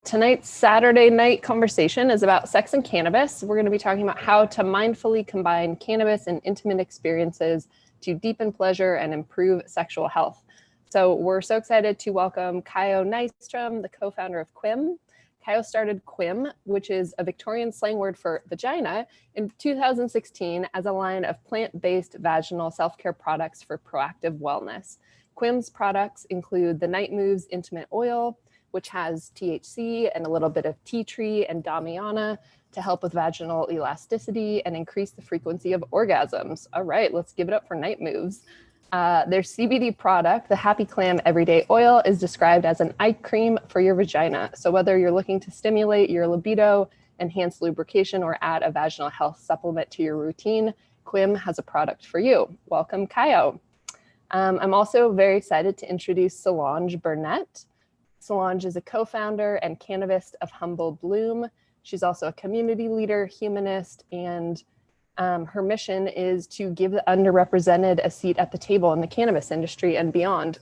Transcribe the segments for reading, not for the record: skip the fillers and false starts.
Tonight's Saturday night conversation is about sex and cannabis. We're going to be talking about how to mindfully combine cannabis and intimate experiences to deepen pleasure and improve sexual health. So we're so excited to welcome Nystrom, the co-founder of Quim. Kyo started Quim, which is a Victorian slang word for vagina, in 2016 as a line of plant-based vaginal self-care products for proactive wellness. Quim's products include the Night Moves Intimate Oil, which has THC and a little bit of tea tree and damiana to help with vaginal elasticity and increase the frequency of orgasms. All right, let's give it up for Night Moves. Their CBD product, the Happy Clam Everyday Oil, is described as an eye cream for your vagina. So whether you're looking to stimulate your libido, enhance lubrication, or add a vaginal health supplement to your routine, Quim has a product for you. Welcome, Kyo. I'm also very excited to introduce Solange Burnett. Solange is a co-founder and Cannavist of Humble Bloom. She's also a community leader, humanist, and her mission is to give the underrepresented a seat at the table in the cannabis industry and beyond.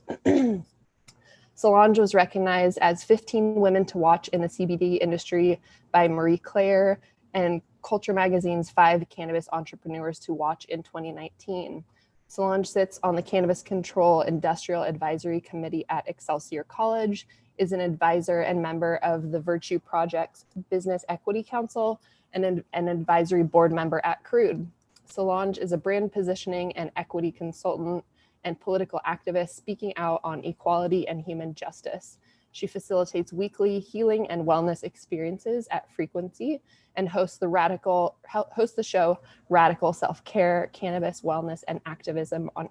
Solange was recognized as 15 Women to Watch in the CBD Industry by Marie Claire and Culture Magazine's 5 Cannabis Entrepreneurs to Watch in 2019. Solange sits on the Cannabis Control Industrial Advisory Committee at Excelsior College, is an advisor and member of the Virtue Project's Business Equity Council, and an advisory board member at Crude. Solange is a brand positioning and equity consultant and political activist speaking out on equality and human justice. She facilitates weekly healing and wellness experiences at Frequency and hosts the show Radical Self-Care, Cannabis, Wellness, and Activism on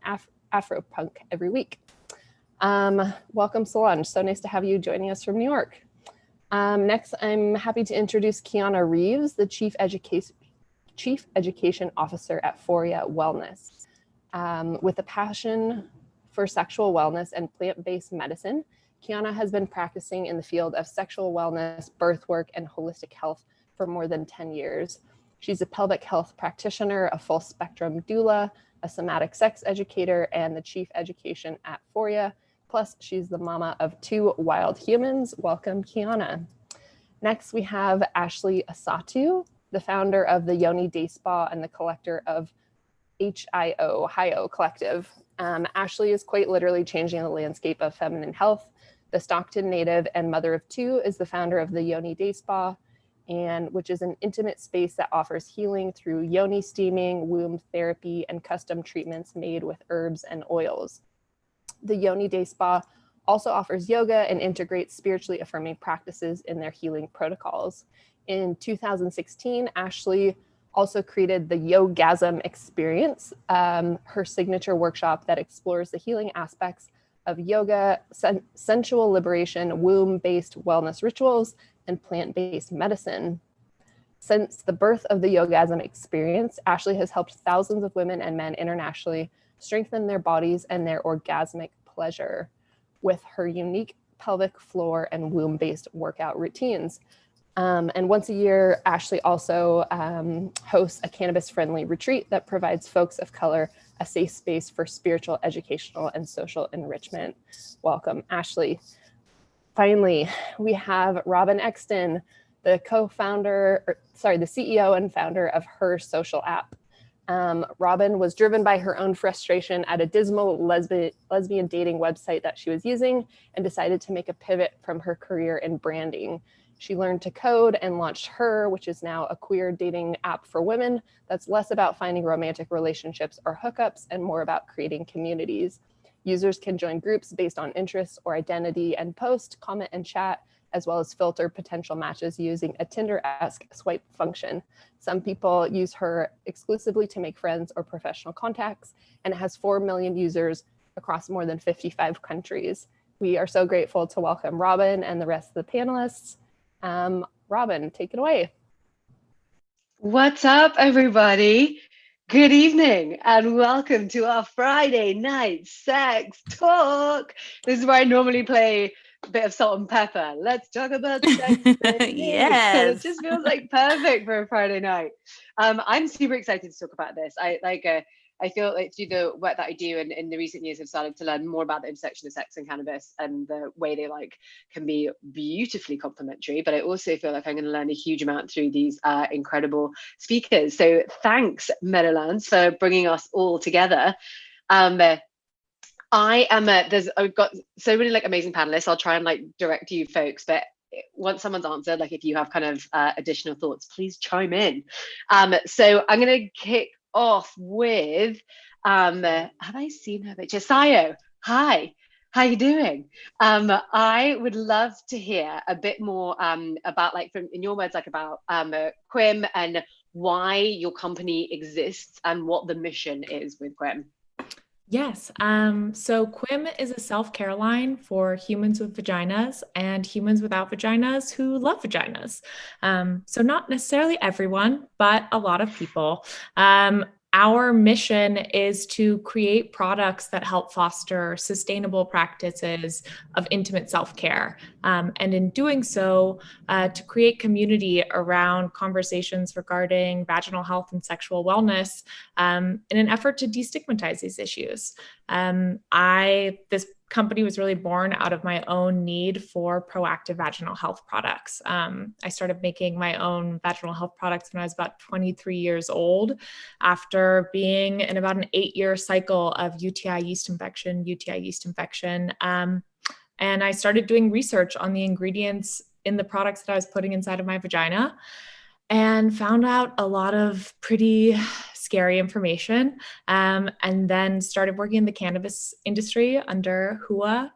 Afropunk every week. Welcome, Solange. So nice to have you joining us from New York. Next, I'm happy to introduce Kiana Reeves, the Chief Education Officer at Foria Wellness. With a passion for sexual wellness and plant-based medicine, Kiana has been practicing in the field of sexual wellness, birth work, and holistic health for more than 10 years. She's a pelvic health practitioner, a full spectrum doula, a somatic sex educator, and the chief education at Foria. Plus, she's the mama of 2 wild humans. Welcome, Kiana. Next, we have Ashley Asatu, the founder of the Yoni Day Spa and the collector of HIO Collective. Ashley is quite literally changing the landscape of feminine health. The Stockton native and mother of 2 is the founder of the Yoni Day Spa, which is an intimate space that offers healing through yoni steaming, womb therapy, and custom treatments made with herbs and oils. The Yoni Day Spa also offers yoga and integrates spiritually affirming practices in their healing protocols. In 2016, Ashley also created the Yogasm Experience, her signature workshop that explores the healing aspects of yoga, sensual liberation, womb-based wellness rituals, and plant-based medicine. Since the birth of the Yogasm Experience, Ashley has helped thousands of women and men internationally strengthen their bodies and their orgasmic pleasure with her unique pelvic floor and womb-based workout routines. And once a year, Ashley also hosts a cannabis-friendly retreat that provides folks of color a safe space for spiritual, educational, and social enrichment. Welcome, Ashley. Finally, we have Robyn Exton, the CEO and founder of Her Social app. Robyn was driven by her own frustration at a dismal lesbian dating website that she was using and decided to make a pivot from her career in branding. She learned to code and launched Her, which is now a queer dating app for women that's less about finding romantic relationships or hookups and more about creating communities. Users can join groups based on interests or identity and post, comment, and chat, as well as filter potential matches using a Tinder-esque swipe function. Some people use Her exclusively to make friends or professional contacts, and it has 4 million users across more than 55 countries. We are so grateful to welcome Robyn and the rest of the panelists. Robyn, take it away. What's up, everybody? Good evening and welcome to our Friday night sex talk. This is where I normally play a bit of Salt and Pepper. Let's talk about sex, baby. Yes. It just feels like perfect for a Friday night. I'm super excited to talk about this. I feel like through the work that I do in the recent years, I've started to learn more about the intersection of sex and cannabis and the way they like can be beautifully complementary. But I also feel like I'm going to learn a huge amount through these incredible speakers. So thanks, Meadowlands, for bringing us all together. I've got so many like amazing panelists. I'll try and like direct you folks, but once someone's answered, like if you have kind of additional thoughts, please chime in. So I'm going to kick off with, have I seen her picture? Sayo, hi, how you doing? I would love to hear a bit more about, like, from in your words, like about Quim and why your company exists and what the mission is with Quim. Yes. So Quim is a self-care line for humans with vaginas and humans without vaginas who love vaginas. So not necessarily everyone, but a lot of people. Our mission is to create products that help foster sustainable practices of intimate self-care. And in doing so, to create community around conversations regarding vaginal health and sexual wellness in an effort to destigmatize these issues. This company was really born out of my own need for proactive vaginal health products. I started making my own vaginal health products when I was about 23 years old, after being in about an 8-year cycle of UTI yeast infection. And I started doing research on the ingredients in the products that I was putting inside of my vagina, and found out a lot of pretty scary information, and then started working in the cannabis industry under Hua,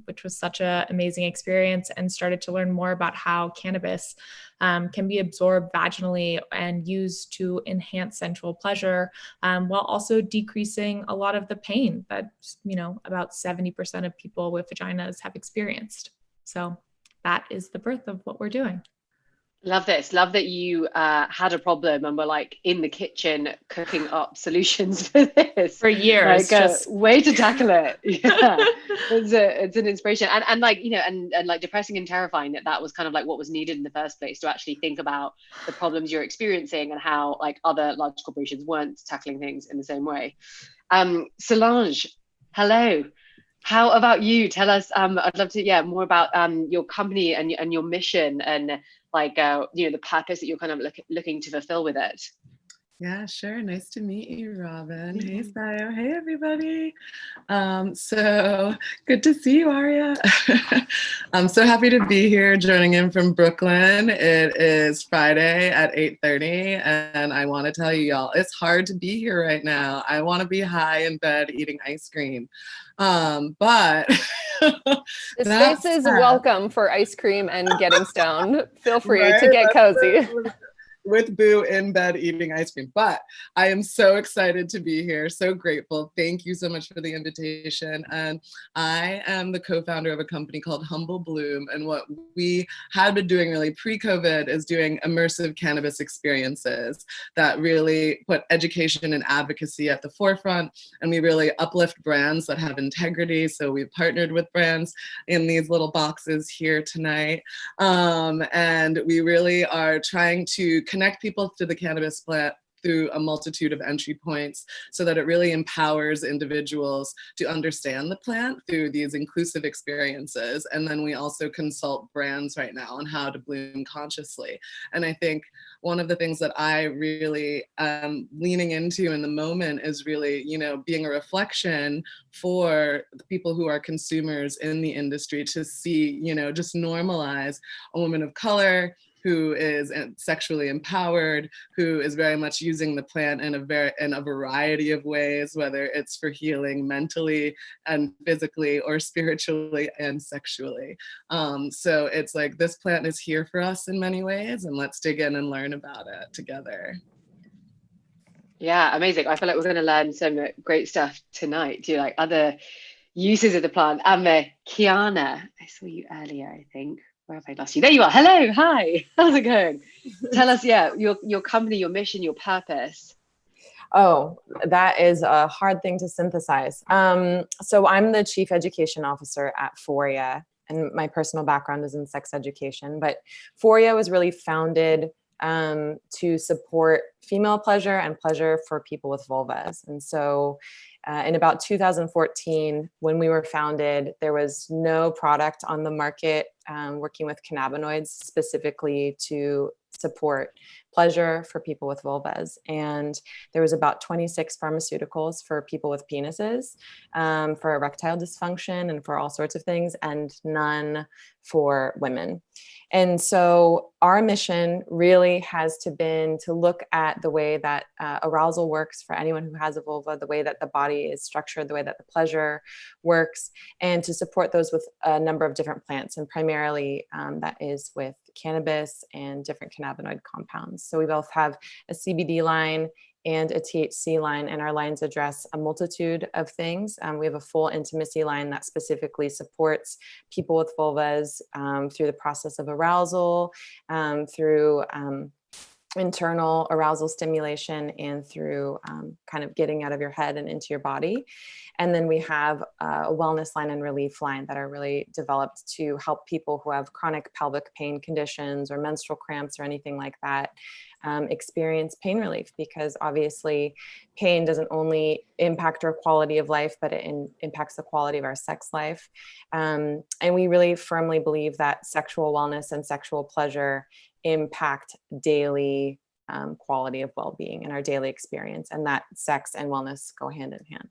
which was such an amazing experience, and started to learn more about how cannabis can be absorbed vaginally and used to enhance sensual pleasure, while also decreasing a lot of the pain that, about 70% of people with vaginas have experienced. So that is the birth of what we're doing. Love this. Love that you had a problem and were like in the kitchen cooking up solutions for this for years. Like way to tackle it. Yeah, it's an inspiration, and like and like depressing and terrifying that was kind of like what was needed in the first place, to actually think about the problems you're experiencing and how like other large corporations weren't tackling things in the same way. Solange, hello. How about you? Tell us. I'd love to more about your company and your mission and like the purpose that you're kind of looking to fulfill with it. Yeah, sure. Nice to meet you, Robyn. Hey, Sayo. Hey, everybody. So good to see you, Aria. I'm so happy to be here joining in from Brooklyn. It is Friday at 8:30, and I want to tell you, y'all, it's hard to be here right now. I want to be high in bed eating ice cream. But the space is welcome for ice cream and getting stoned. Feel free to get cozy. With Boo in bed eating ice cream. But I am so excited to be here, so grateful. Thank you so much for the invitation. And I am the co-founder of a company called Humble Bloom. And what we had been doing really pre-COVID is doing immersive cannabis experiences that really put education and advocacy at the forefront. And we really uplift brands that have integrity. So we've partnered with brands in these little boxes here tonight. And we really are trying to connect people to the cannabis plant through a multitude of entry points so that it really empowers individuals to understand the plant through these inclusive experiences. And then we also consult brands right now on how to bloom consciously. And I think one of the things that I really am leaning into in the moment is really, being a reflection for the people who are consumers in the industry to see, just normalize a woman of color who is sexually empowered, who is very much using the plant in a variety of ways, whether it's for healing mentally and physically or spiritually and sexually. So it's like this plant is here for us in many ways, and let's dig in and learn about it together. Yeah, amazing. I feel like we're going to learn some great stuff tonight. Do you like other uses of the plant? Kiana, I saw you earlier, I think. Where have I lost you? There you are. Hello. Hi. How's it going? Tell us, your company, your mission, your purpose. Oh, that is a hard thing to synthesize. So I'm the Chief Education Officer at Foria, and my personal background is in sex education. But Foria was really founded to support female pleasure and pleasure for people with vulvas. And so in about 2014, when we were founded, there was no product on the market working with cannabinoids specifically to support pleasure for people with vulvas. And there was about 26 pharmaceuticals for people with penises, for erectile dysfunction and for all sorts of things, and none for women. And so our mission really has been to look at the way that arousal works for anyone who has a vulva, the way that the body is structured, the way that the pleasure works, and to support those with a number of different plants. And primarily that is with cannabis and different cannabinoid compounds. So we both have a CBD line and a THC line, and our lines address a multitude of things. We have a full intimacy line that specifically supports people with vulvas through the process of arousal, through internal arousal stimulation, and through kind of getting out of your head and into your body. And then we have a wellness line and relief line that are really developed to help people who have chronic pelvic pain conditions or menstrual cramps or anything like that experience pain relief, because obviously pain doesn't only impact our quality of life, but it impacts the quality of our sex life. And we really firmly believe that sexual wellness and sexual pleasure impact daily quality of well-being and our daily experience, and that sex and wellness go hand in hand.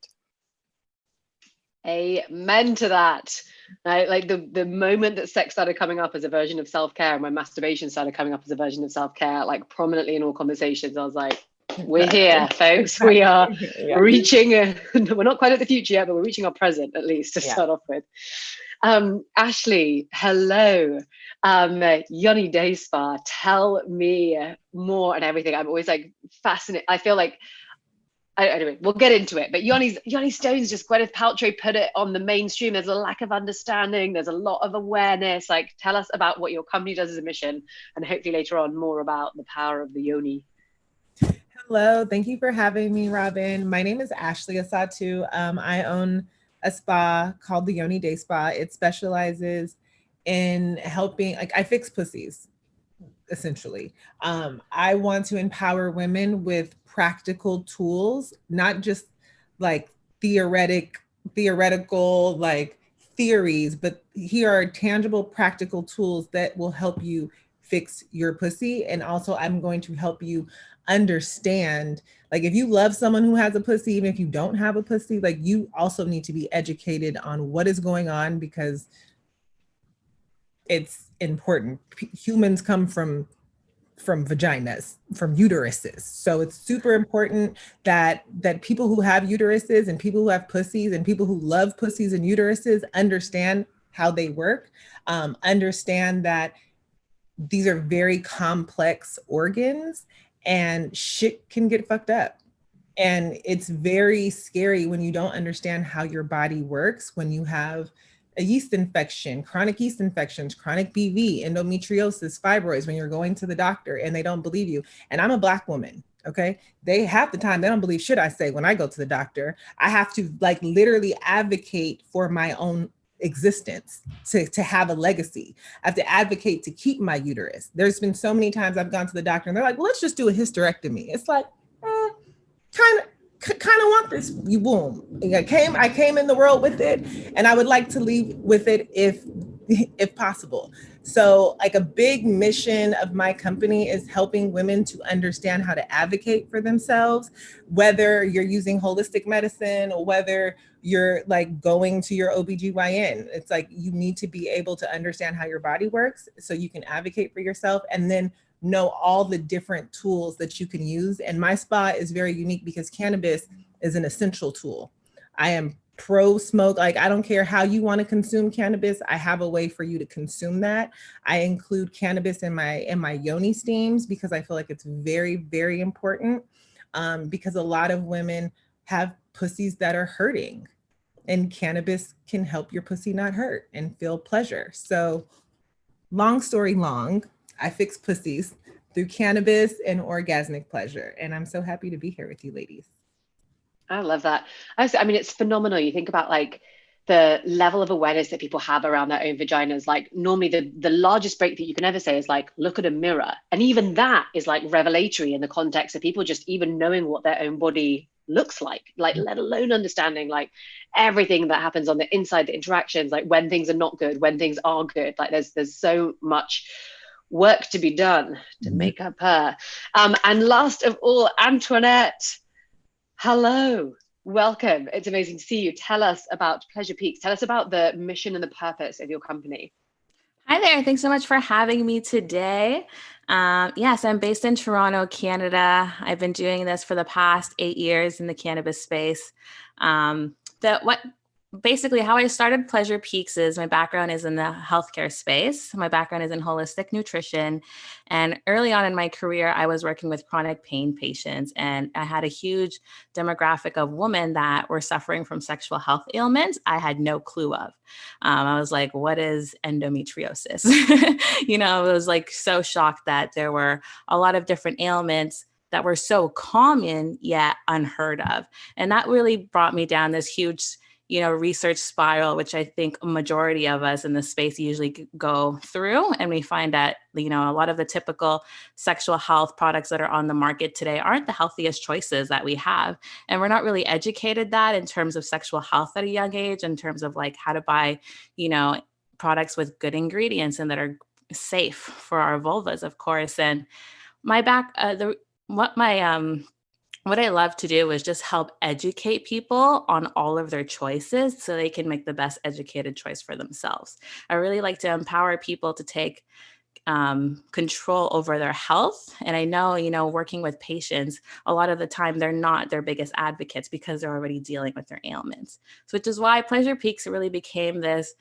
Amen to that. Like the moment that sex started coming up as a version of self-care, and when masturbation started coming up as a version of self-care, like prominently in all conversations, I was like, we're here, folks. We are reaching, we're not quite at the future yet, but we're reaching our present at least to start off with. Ashley, hello. Yoni Day Spa, tell me more and everything. I'm always like fascinated. I feel like, anyway, we'll get into it. But Yoni Stone's just, Gwyneth Paltrow put it on the mainstream. There's a lack of understanding. There's a lot of awareness. Like, tell us about what your company does as a mission, and hopefully later on more about the power of the Yoni. Hello, thank you for having me, Robyn. My name is Ashley Asatu. I own a spa called the Yoni Day Spa. It specializes in helping, like, I fix pussies, essentially. I want to empower women with practical tools, not just like theoretical like theories, but here are tangible, practical tools that will help you fix your pussy. And also I'm going to help you understand, like, if you love someone who has a pussy, even if you don't have a pussy, like, you also need to be educated on what is going on, because it's important. Humans come from vaginas, from uteruses. So it's super important that people who have uteruses and people who have pussies and people who love pussies and uteruses understand how they work, understand that these are very complex organs and shit can get fucked up. And it's very scary when you don't understand how your body works, when you have a yeast infection, chronic yeast infections, chronic BV, endometriosis, fibroids, when you're going to the doctor and they don't believe you. And I'm a Black woman, okay? They half the time, they don't believe shit I say when I go to the doctor. I have to like literally advocate for my own existence to have a legacy. I have to advocate to keep my uterus. There's been so many times I've gone to the doctor and they're like, well, let's just do a hysterectomy. It's like, kind of want this womb. I came in the world with it, and I would like to leave with it if possible. So like a big mission of my company is helping women to understand how to advocate for themselves, whether you're using holistic medicine or whether you're like going to your OBGYN. It's like, you need to be able to understand how your body works so you can advocate for yourself, and then know all the different tools that you can use. And my spa is very unique because cannabis is an essential tool. I am pro smoke. Like, I don't care how you want to consume cannabis. I have a way for you to consume that. I include cannabis in my Yoni steams because I feel like it's very, very important, because a lot of women have pussies that are hurting, and cannabis can help your pussy not hurt and feel pleasure. So long story long, I fix pussies through cannabis and orgasmic pleasure. And I'm so happy to be here with you ladies. I love that. I mean, it's phenomenal. You think about like the level of awareness that people have around their own vaginas. Like normally the largest break that you can ever say is like, look at a mirror. And even that is like revelatory in the context of people just even knowing what their own body looks like, let alone understanding like everything that happens on the inside, the interactions, like when things are not good, when things are good. Like there's so much work to be done to make up her. And last of all, Antuanette, hello. Welcome. It's amazing to see you. Tell us about Pleasure Peaks. Tell us about the mission and the purpose of your company. Hi there. Thanks so much for having me today. Yes, I'm based in Toronto, Canada. I've been doing this for the past 8 years in the cannabis space. Basically, how I started Pleasure Peaks is my background is in the healthcare space. My background is in holistic nutrition. And early on in my career, I was working with chronic pain patients. And I had a huge demographic of women that were suffering from sexual health ailments I had no clue of. I was like, what is endometriosis? I was like so shocked that there were a lot of different ailments that were so common yet unheard of. And that really brought me down this huge research spiral, which I think a majority of us in the space usually go through. And we find that, a lot of the typical sexual health products that are on the market today aren't the healthiest choices that we have. And we're not really educated that in terms of sexual health at a young age, in terms of like how to buy, products with good ingredients and that are safe for our vulvas, of course. And what I love to do is just help educate people on all of their choices so they can make the best educated choice for themselves. I really like to empower people to take control over their health. And I know, working with patients, a lot of the time they're not their biggest advocates because they're already dealing with their ailments. So which is why Pleasure Peaks really became this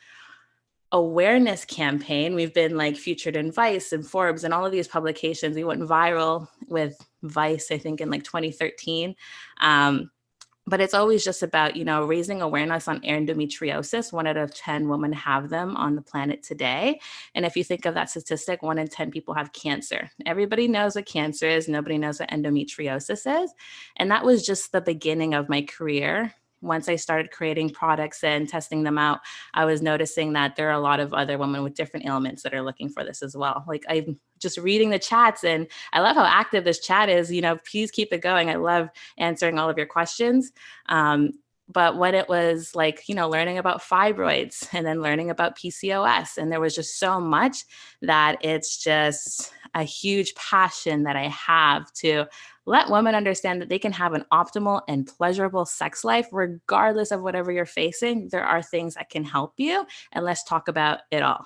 awareness campaign. We've been like featured in Vice and Forbes and all of these publications. We went viral with Vice, I think in like 2013. But it's always just about, raising awareness on endometriosis. 1 out of 10 women have them on the planet today. And if you think of that statistic, 1 in 10 people have cancer. Everybody knows what cancer is. Nobody knows what endometriosis is. And that was just the beginning of my career. Once I started creating products and testing them out, I was noticing that there are a lot of other women with different ailments that are looking for this as well. Like I'm just reading the chats and I love how active this chat is. Please keep it going. I love answering all of your questions. But when it was like, learning about fibroids and then learning about PCOS, and there was just so much that it's just a huge passion that I have to let women understand that they can have an optimal and pleasurable sex life, regardless of whatever you're facing. There are things that can help you, and let's talk about it all.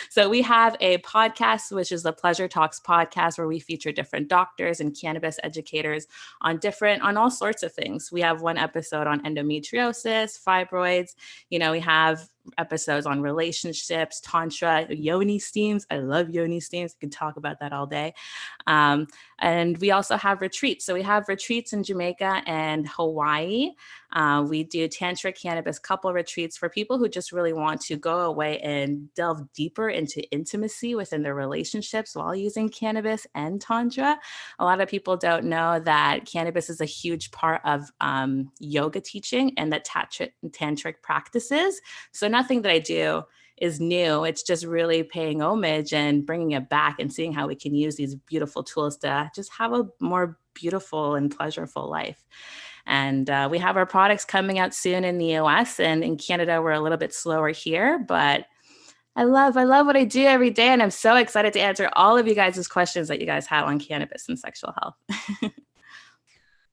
So we have a podcast, which is the Pleasure Talks podcast, where we feature different doctors and cannabis educators on all sorts of things. We have 1 episode on endometriosis, fibroids. We have episodes on relationships, tantra, Yoni steams. I love Yoni steams. We can talk about that all day. And we also have retreats. So we have retreats in Jamaica and Hawaii. We do tantric cannabis couple retreats for people who just really want to go away and delve deeper into intimacy within their relationships while using cannabis and tantra. A lot of people don't know that cannabis is a huge part of yoga teaching and that tantric practices. So nothing that I do is new. It's just really paying homage and bringing it back and seeing how we can use these beautiful tools to just have a more beautiful and pleasurable life. And we have our products coming out soon in the US, and in Canada, we're a little bit slower here, but I love what I do every day. And I'm so excited to answer all of you guys' questions that you guys have on cannabis and sexual health.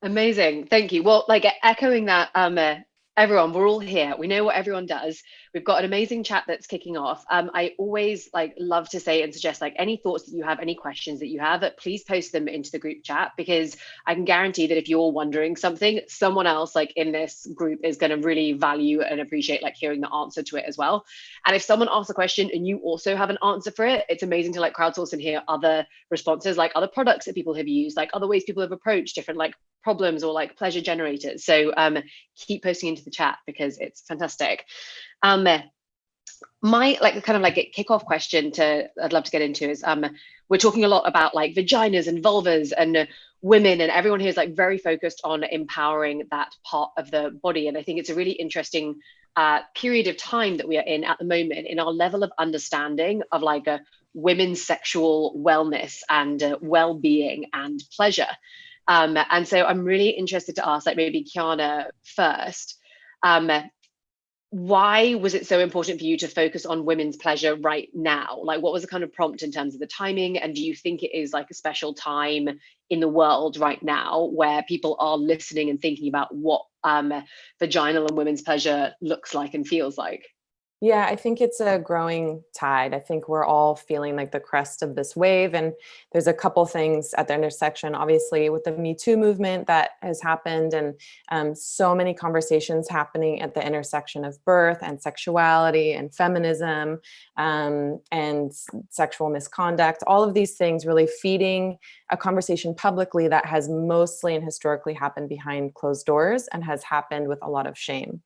Amazing. Thank you. Well, like echoing that, everyone, we're all here. We know what everyone does. We've got an amazing chat that's kicking off. I always love to say and suggest any thoughts that you have, any questions that you have, please post them into the group chat, because I can guarantee that if you're wondering something, someone else in this group is going to really value and appreciate hearing the answer to it as well. And if someone asks a question and you also have an answer for it, it's amazing to crowdsource and hear other responses, other products that people have used, other ways people have approached different problems or pleasure generators. So keep posting into the chat because it's fantastic. My kickoff question I'd love to get into is we're talking a lot about vaginas and vulvas and women, and everyone here is very focused on empowering that part of the body. And I think it's a really interesting period of time that we are in at the moment in our level of understanding of like a women's sexual wellness and well-being and pleasure. And so I'm really interested to ask, like maybe Kiana first, why was it so important for you to focus on women's pleasure right now? Like, what was the kind of prompt in terms of the timing? And do you think it is like a special time in the world right now where people are listening and thinking about what vaginal and women's pleasure looks like and feels like? Yeah, I think it's a growing tide. I think we're all feeling like the crest of this wave. And there's a couple things at the intersection, obviously, with the Me Too movement that has happened, and so many conversations happening at the intersection of birth and sexuality and feminism, and sexual misconduct, all of these things really feeding a conversation publicly that has mostly and historically happened behind closed doors and has happened with a lot of shame.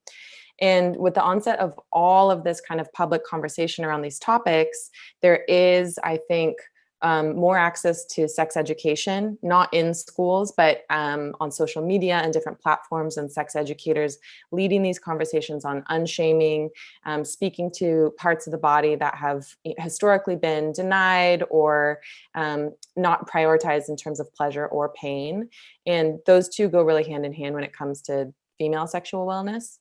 And with the onset of all of this kind of public conversation around these topics, there is, I think, more access to sex education, not in schools, but on social media and different platforms, and sex educators leading these conversations on unshaming, speaking to parts of the body that have historically been denied or not prioritized in terms of pleasure or pain. And those two go really hand in hand when it comes to female sexual wellness.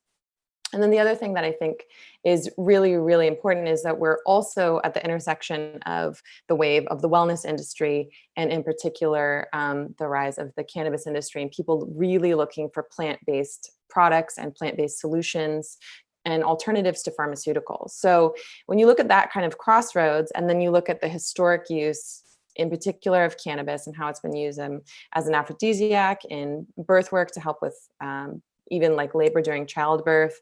And then the other thing that I think is really, really important is that we're also at the intersection of the wave of the wellness industry, and in particular, the rise of the cannabis industry, and people really looking for plant-based products and plant-based solutions and alternatives to pharmaceuticals. So when you look at that kind of crossroads, and then you look at the historic use in particular of cannabis and how it's been used as an aphrodisiac in birth work to help with even like labor during childbirth,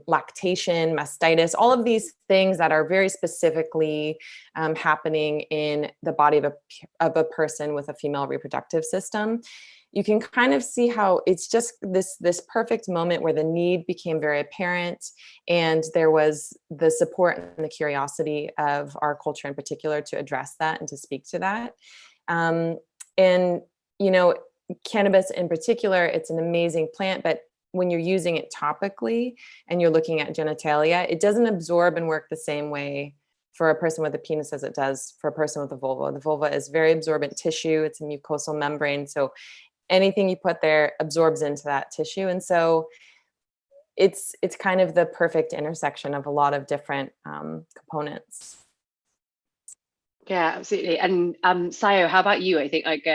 lactation, mastitis, all of these things that are very specifically happening in the body of a person with a female reproductive system. You can kind of see how it's just this perfect moment where the need became very apparent, and there was the support and the curiosity of our culture in particular to address that and to speak to that. And, you know, cannabis in particular, it's an amazing plant, but when you're using it topically and you're looking at genitalia, it doesn't absorb and work the same way for a person with a penis as it does for a person with a vulva. The vulva is very absorbent tissue. It's a mucosal membrane. So anything you put there absorbs into that tissue. And so it's kind of the perfect intersection of a lot of different components. Yeah, absolutely. And Sayo, how about you? I think like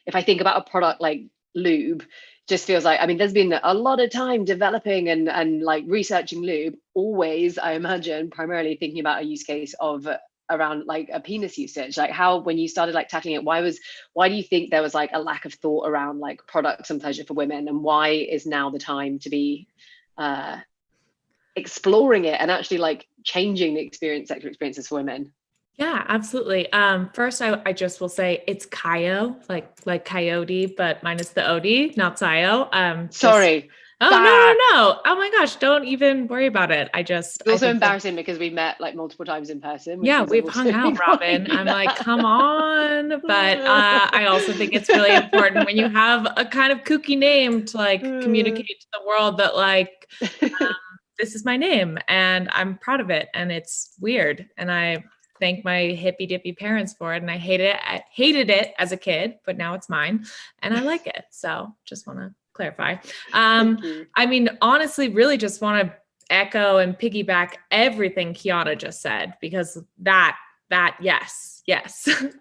if I think about a product like lube, just feels like, I mean, there's been a lot of time developing and like researching lube, always, I imagine, primarily thinking about a use case of around like a penis usage. Like how, when you started like tackling it, why do you think there was like a lack of thought around like products and pleasure for women, and why is now the time to be exploring it and actually like changing the sexual experiences for women? Yeah, absolutely. First, I just will say it's Kayo, like coyote, but minus the OD, not Sayo. Sorry. No. Oh my gosh, don't even worry about it. It's also embarrassing because we met like multiple times in person. Yeah, we've hung out, Robyn. I'm like, come on. But I also think it's really important when you have a kind of kooky name to like communicate to the world that like, this is my name and I'm proud of it. And it's weird. And I thank my hippy dippy parents for it. And I hated it as a kid, but now it's mine and I like it. So just want to clarify. I mean, honestly, really just want to echo and piggyback everything Kiana just said, because that yes,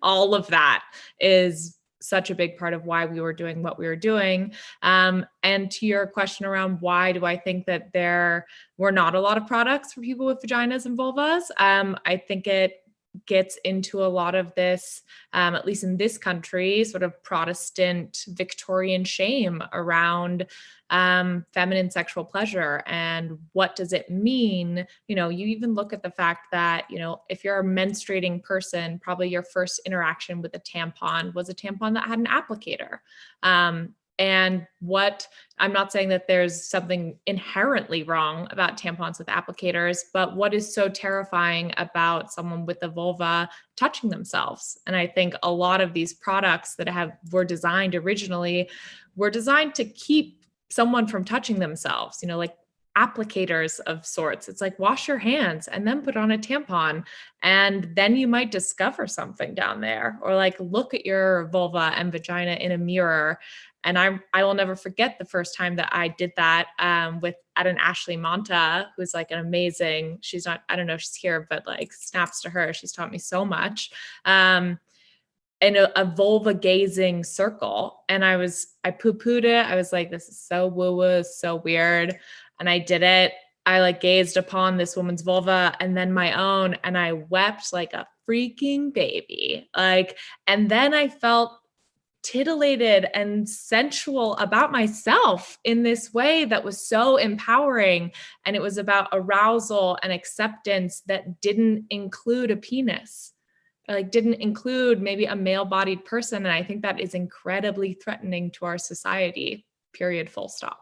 all of that is such a big part of why we were doing what we were doing. And to your question around why do I think that there were not a lot of products for people with vaginas and vulvas, I think it gets into a lot of this, at least in this country, sort of Protestant Victorian shame around feminine sexual pleasure and what does it mean? You know, you even look at the fact that, you know, if you're a menstruating person, probably your first interaction with a tampon was a tampon that had an applicator. And what, I'm not saying that there's something inherently wrong about tampons with applicators, but what is so terrifying about someone with a vulva touching themselves? And I think a lot of these products that were designed originally were designed to keep someone from touching themselves, you know, like applicators of sorts. It's like wash your hands and then put on a tampon, and then you might discover something down there. Or like look at your vulva and vagina in a mirror. And I will never forget the first time that I did that at an Ashley Monta, who's like an amazing, she's not, I don't know if she's here, but like snaps to her. She's taught me so much. In a vulva gazing circle. And I poo-pooed it. I was like, this is so woo-woo, so weird. And I did it. I like gazed upon this woman's vulva and then my own, and I wept like a freaking baby. Like, and then I felt titillated and sensual about myself in this way that was so empowering. And it was about arousal and acceptance that didn't include a penis, like didn't include maybe a male-bodied person. And I think that is incredibly threatening to our society, period, full stop.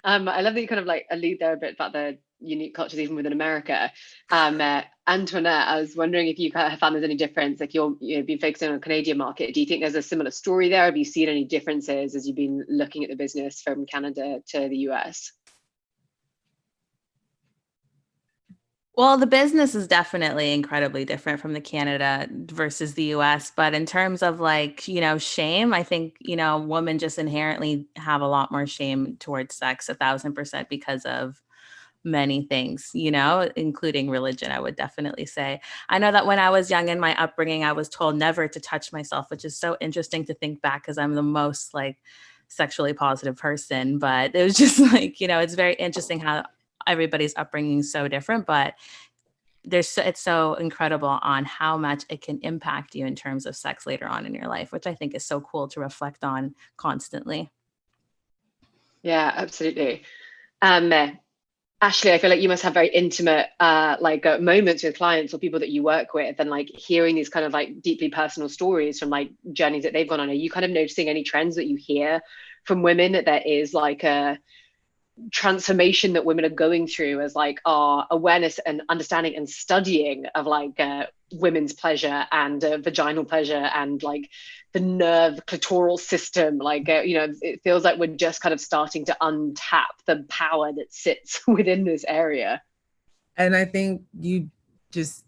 I love that you kind of like allude there a bit about the unique cultures even within America. Antuanette, I was wondering if you have found there's any difference, like you've been focusing on the Canadian market. Do you think there's a similar story there? Have you seen any differences as you've been looking at the business from Canada to the US? Well, the business is definitely incredibly different from the Canada versus the US. But in terms of like, shame, I think, women just inherently have a lot more shame towards sex, 1,000%, because of many things, including religion, I would definitely say. I know that when I was young in my upbringing, I was told never to touch myself, which is so interesting to think back because I'm the most like sexually positive person. But it was just like, it's very interesting how everybody's upbringing is so different, but it's so incredible on how much it can impact you in terms of sex later on in your life, which I think is so cool to reflect on constantly. Yeah, absolutely. Ashley, I feel like you must have very intimate moments with clients or people that you work with, and like hearing these kind of like deeply personal stories from like journeys that they've gone on. Are you kind of noticing any trends that you hear from women, that there is like a transformation that women are going through as like our awareness and understanding and studying of like women's pleasure and vaginal pleasure and like the nerve clitoral system, like it feels like we're just kind of starting to untap the power that sits within this area. And I think Jeff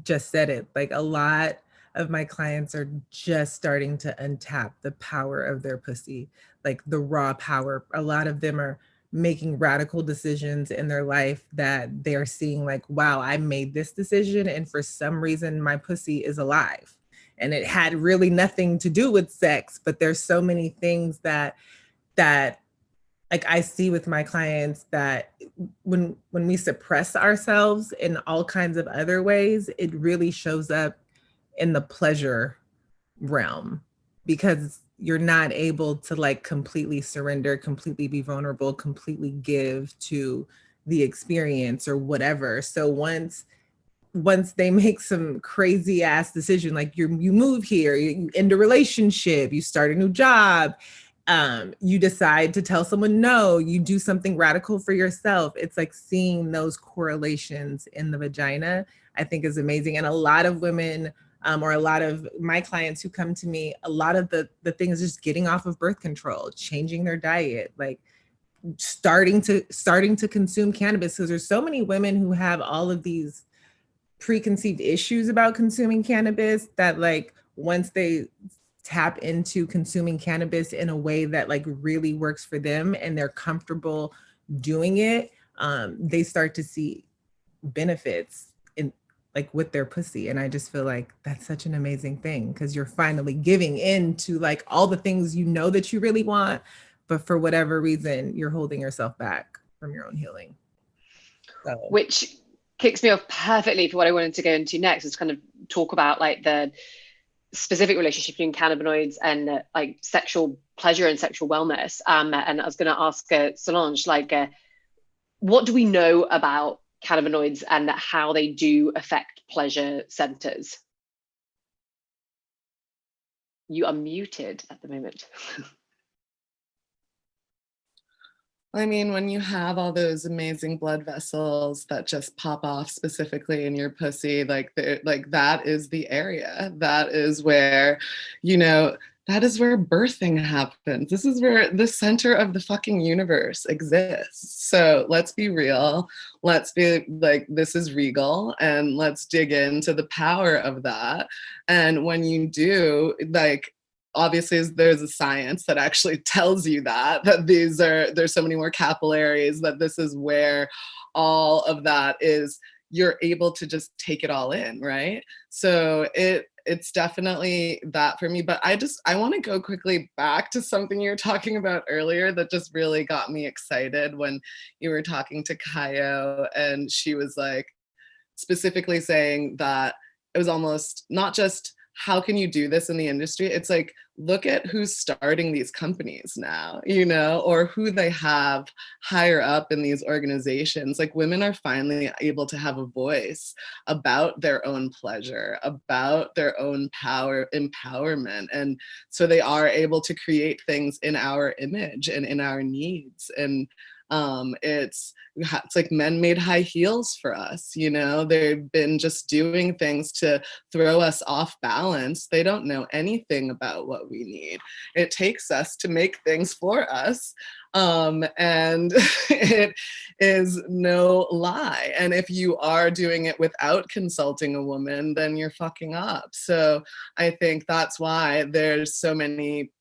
just said it, like a lot of my clients are just starting to untap the power of their pussy, like the raw power. A lot of them are making radical decisions in their life that they're seeing like, wow, I made this decision and for some reason my pussy is alive. And it had really nothing to do with sex, but there's so many things that like I see with my clients that when we suppress ourselves in all kinds of other ways, it really shows up in the pleasure realm, because you're not able to like completely surrender, completely be vulnerable, completely give to the experience or whatever. So once they make some crazy ass decision, like you move here, you end a relationship, you start a new job, you decide to tell someone no, you do something radical for yourself. It's like seeing those correlations in the vagina, I think is amazing. And a lot of women, or a lot of my clients who come to me, a lot of the things just getting off of birth control, changing their diet, like starting to consume cannabis, because there's so many women who have all of these preconceived issues about consuming cannabis that like once they tap into consuming cannabis in a way that like really works for them and they're comfortable doing it, they start to see benefits in like with their pussy. And I just feel like that's such an amazing thing, because you're finally giving in to like all the things that you really want, but for whatever reason you're holding yourself back from your own healing. So. Which kicks me off perfectly for what I wanted to go into next, is kind of talk about like the specific relationship between cannabinoids and like sexual pleasure and sexual wellness. And I was going to ask Solange, like, what do we know about cannabinoids and how they do affect pleasure centers? You are muted at the moment. I mean, when you have all those amazing blood vessels that just pop off specifically in your pussy, like that is the area. That is where, that is where birthing happens. This is where the center of the fucking universe exists. So let's be real. Let's be like, this is regal, and let's dig into the power of that. And when you do, like, obviously there's a science that actually tells you that there's so many more capillaries, that this is where all of that is, you're able to just take it all in, right? So it's definitely that for me. But I want to go quickly back to something you were talking about earlier that just really got me excited when you were talking to Kayo, and she was like specifically saying that it was almost not just how can you do this in the industry? It's like, look at who's starting these companies now, you know, or who they have higher up in these organizations. Like, women are finally able to have a voice about their own pleasure, about their own power, empowerment. And so they are able to create things in our image and in our needs. And it's like men made high heels for us, you know. They've been just doing things to throw us off balance. They don't know anything about what we need. It takes us to make things for us. And it is no lie. And if you are doing it without consulting a woman, then you're fucking up. So I think that's why there's so many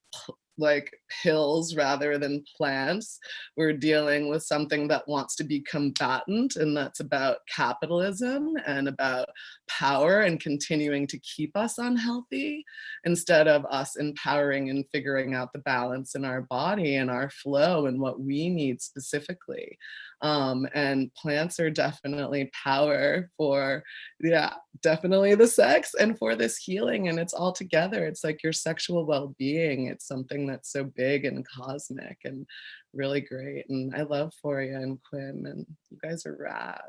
like pills rather than plants. We're dealing with something that wants to be combatant, and that's about capitalism and about power and continuing to keep us unhealthy, instead of us empowering and figuring out the balance in our body and our flow and what we need specifically. And plants are definitely power for, yeah, definitely the sex and for this healing. And it's all together. It's like your sexual well-being. It's something that's so big and cosmic and really great. And I love Foria and Quim, and you guys are rad.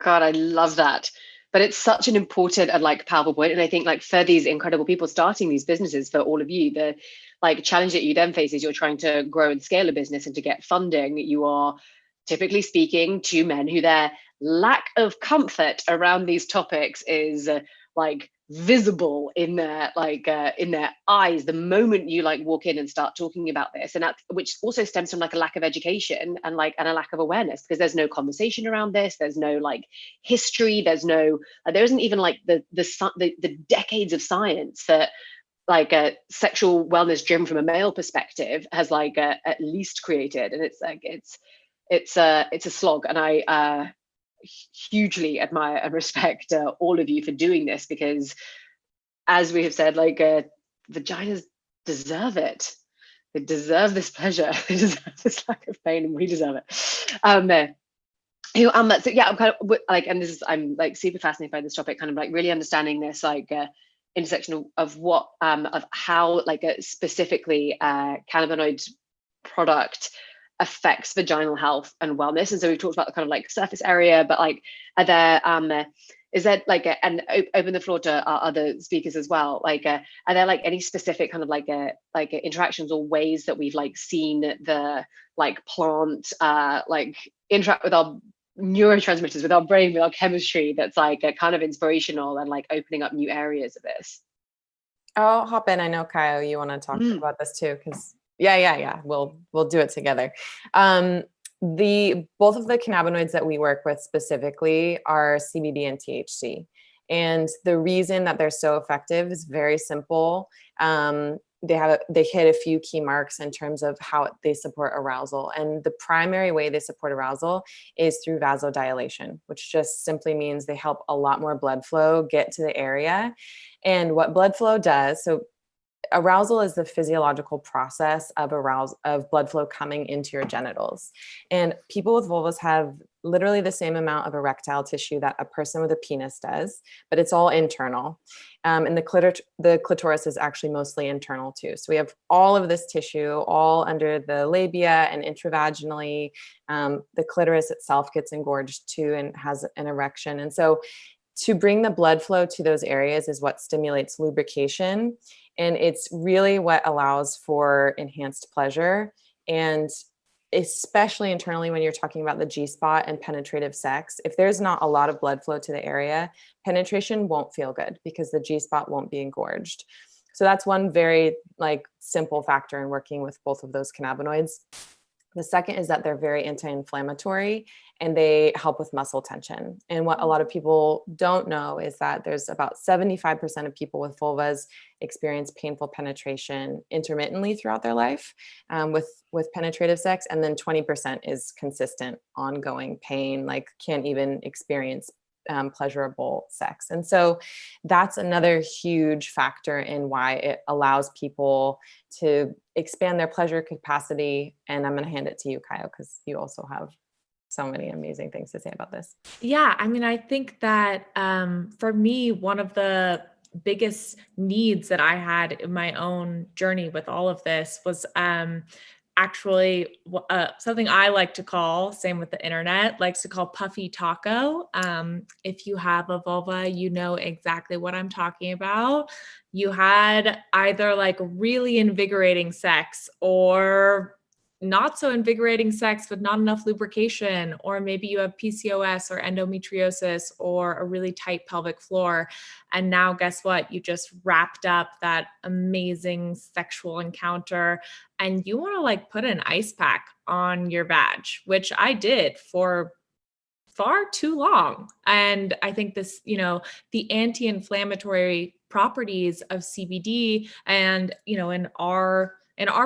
God, I love that. But it's such an important and like powerful point. And I think like for these incredible people starting these businesses, for all of you, the like challenge that you then face is you're trying to grow and scale a business, and to get funding, you are typically speaking to men who their lack of comfort around these topics is like visible in their eyes the moment you like walk in and start talking about this. And that, which also stems from like a lack of education and a lack of awareness, because there's no conversation around this, there's no like history, there isn't even like the decades of science that like a sexual wellness driven from a male perspective has like at least created. And it's like it's a slog. And I hugely admire and respect all of you for doing this, because as we have said, like vaginas deserve it. They deserve this pleasure. They deserve this lack of pain, and we deserve it. So yeah, I'm kind of like, and this is, I'm like super fascinated by this topic, kind of like really understanding this like intersection of what of how like specifically cannabinoid product affects vaginal health and wellness. And so we've talked about the kind of like surface area, but like are there is there like and open the floor to our other speakers as well, like are there like any specific kind of like interactions or ways that we've like seen the like plant like interact with our neurotransmitters, with our brain, with our chemistry, that's like kind of inspirational and like opening up new areas of this? I'll hop in. I know, Kaio, you want to talk about this too, because yeah. We'll do it together. Both of the cannabinoids that we work with specifically are CBD and THC. And the reason that they're so effective is very simple. They hit a few key marks in terms of how they support arousal. And the primary way they support arousal is through vasodilation, which just simply means they help a lot more blood flow get to the area. And what blood flow does, so arousal is the physiological process of blood flow coming into your genitals. And people with vulvas have literally the same amount of erectile tissue that a person with a penis does, but it's all internal. And the clitoris is actually mostly internal too. So we have all of this tissue all under the labia and intravaginally. The clitoris itself gets engorged too and has an erection. And so to bring the blood flow to those areas is what stimulates lubrication. And it's really what allows for enhanced pleasure. And especially internally, when you're talking about the G-spot and penetrative sex, if there's not a lot of blood flow to the area, penetration won't feel good because the G-spot won't be engorged. So that's one very like simple factor in working with both of those cannabinoids. The second is that they're very anti-inflammatory and they help with muscle tension. And what a lot of people don't know is that there's about 75% of people with vulvas experience painful penetration intermittently throughout their life with penetrative sex. And then 20% is consistent, ongoing pain, like can't even experience pleasurable sex. And so that's another huge factor in why it allows people to expand their pleasure capacity. And I'm going to hand it to you, Kyle, because you also have so many amazing things to say about this. Yeah, I mean, I think that for me, one of the biggest needs that I had in my own journey with all of this was actually something I like to call, same with the internet, likes to call puffy taco. If you have a vulva, you know exactly what I'm talking about. You had either like really invigorating sex or not so invigorating sex with not enough lubrication, or maybe you have PCOS or endometriosis or a really tight pelvic floor. And now guess what? You just wrapped up that amazing sexual encounter and you want to like put an ice pack on your vag, which I did for far too long. And I think this, you know, the anti-inflammatory properties of CBD and, you know, in our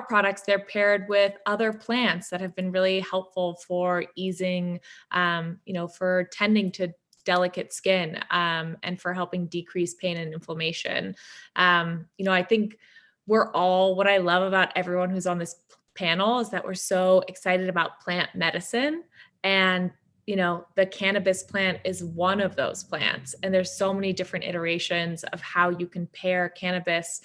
products, they're paired with other plants that have been really helpful for easing, you know, for tending to delicate skin, and for helping decrease pain and inflammation. You know, I think what I love about everyone who's on this panel is that we're so excited about plant medicine, and you know, the cannabis plant is one of those plants. And there's so many different iterations of how you can pair cannabis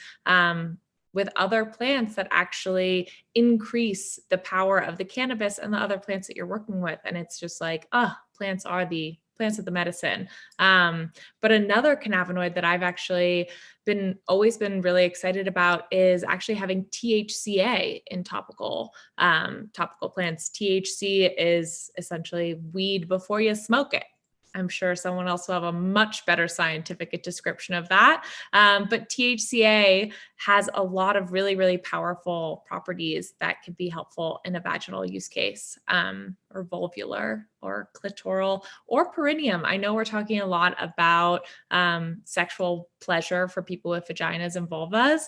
with other plants that actually increase the power of the cannabis and the other plants that you're working with. And it's just like, plants are the medicine. But another cannabinoid that I've actually always been really excited about is actually having THCA in topical plants. THC is essentially weed before you smoke it. I'm sure someone else will have a much better scientific description of that. But THCA has a lot of really, really powerful properties that could be helpful in a vaginal use case, or vulvular or clitoral or perineum. I know we're talking a lot about sexual pleasure for people with vaginas and vulvas.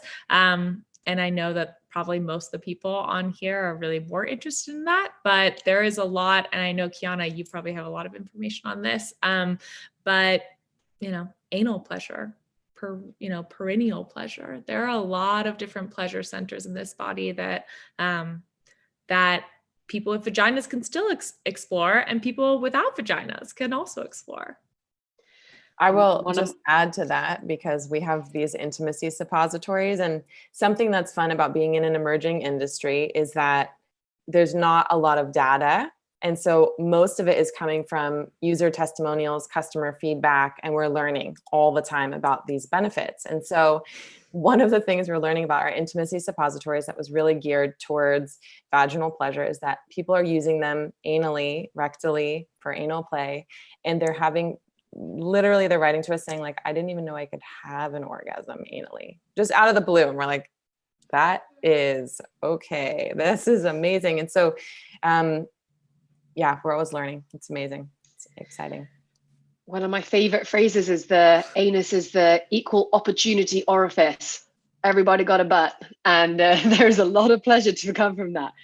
And I know that probably most of the people on here are really more interested in that, but there is a lot. And I know, Kiana, you probably have a lot of information on this. But, you know, anal pleasure, perineal pleasure. There are a lot of different pleasure centers in this body that, that people with vaginas can still explore, and people without vaginas can also explore. I will just add to that, because we have these intimacy suppositories, and something that's fun about being in an emerging industry is that there's not a lot of data. And so most of it is coming from user testimonials, customer feedback, and we're learning all the time about these benefits. And so one of the things we're learning about our intimacy suppositories that was really geared towards vaginal pleasure is that people are using them anally, rectally for anal play, and they're writing to us saying like, I didn't even know I could have an orgasm anally, just out of the blue. And we're like, that is okay. This is amazing. And so, yeah, we're always learning. It's amazing. It's exciting. One of my favorite phrases is the anus is the equal opportunity orifice. Everybody got a butt, and there's a lot of pleasure to come from that.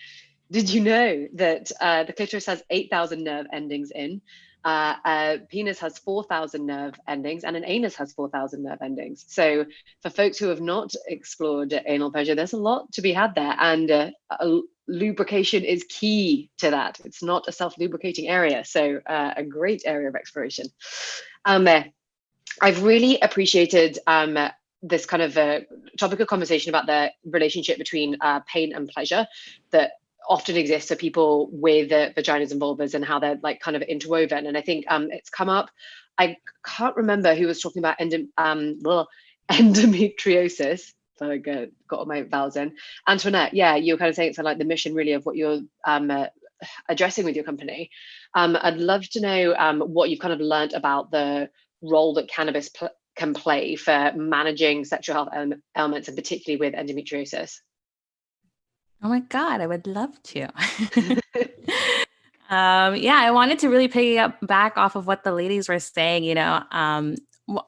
Did you know that the clitoris has 8,000 nerve endings in? A penis has 4,000 nerve endings, and an anus has 4,000 nerve endings. So for folks who have not explored anal pleasure, there's a lot to be had there, and lubrication is key to that. It's not a self-lubricating area, so a great area of exploration. I've really appreciated this kind of topical conversation about the relationship between pain and pleasure that often exists for people with vaginas and vulvas, and how they're like kind of interwoven. And I think it's come up. I can't remember who was talking about endometriosis. So I got all my vowels in. Antuanette, yeah, you were kind of saying it's like the mission really of what you're addressing with your company. I'd love to know what you've kind of learned about the role that cannabis can play for managing sexual health ailments, and particularly with endometriosis? Oh my God, I would love to. Yeah, I wanted to really back off of what the ladies were saying. You know,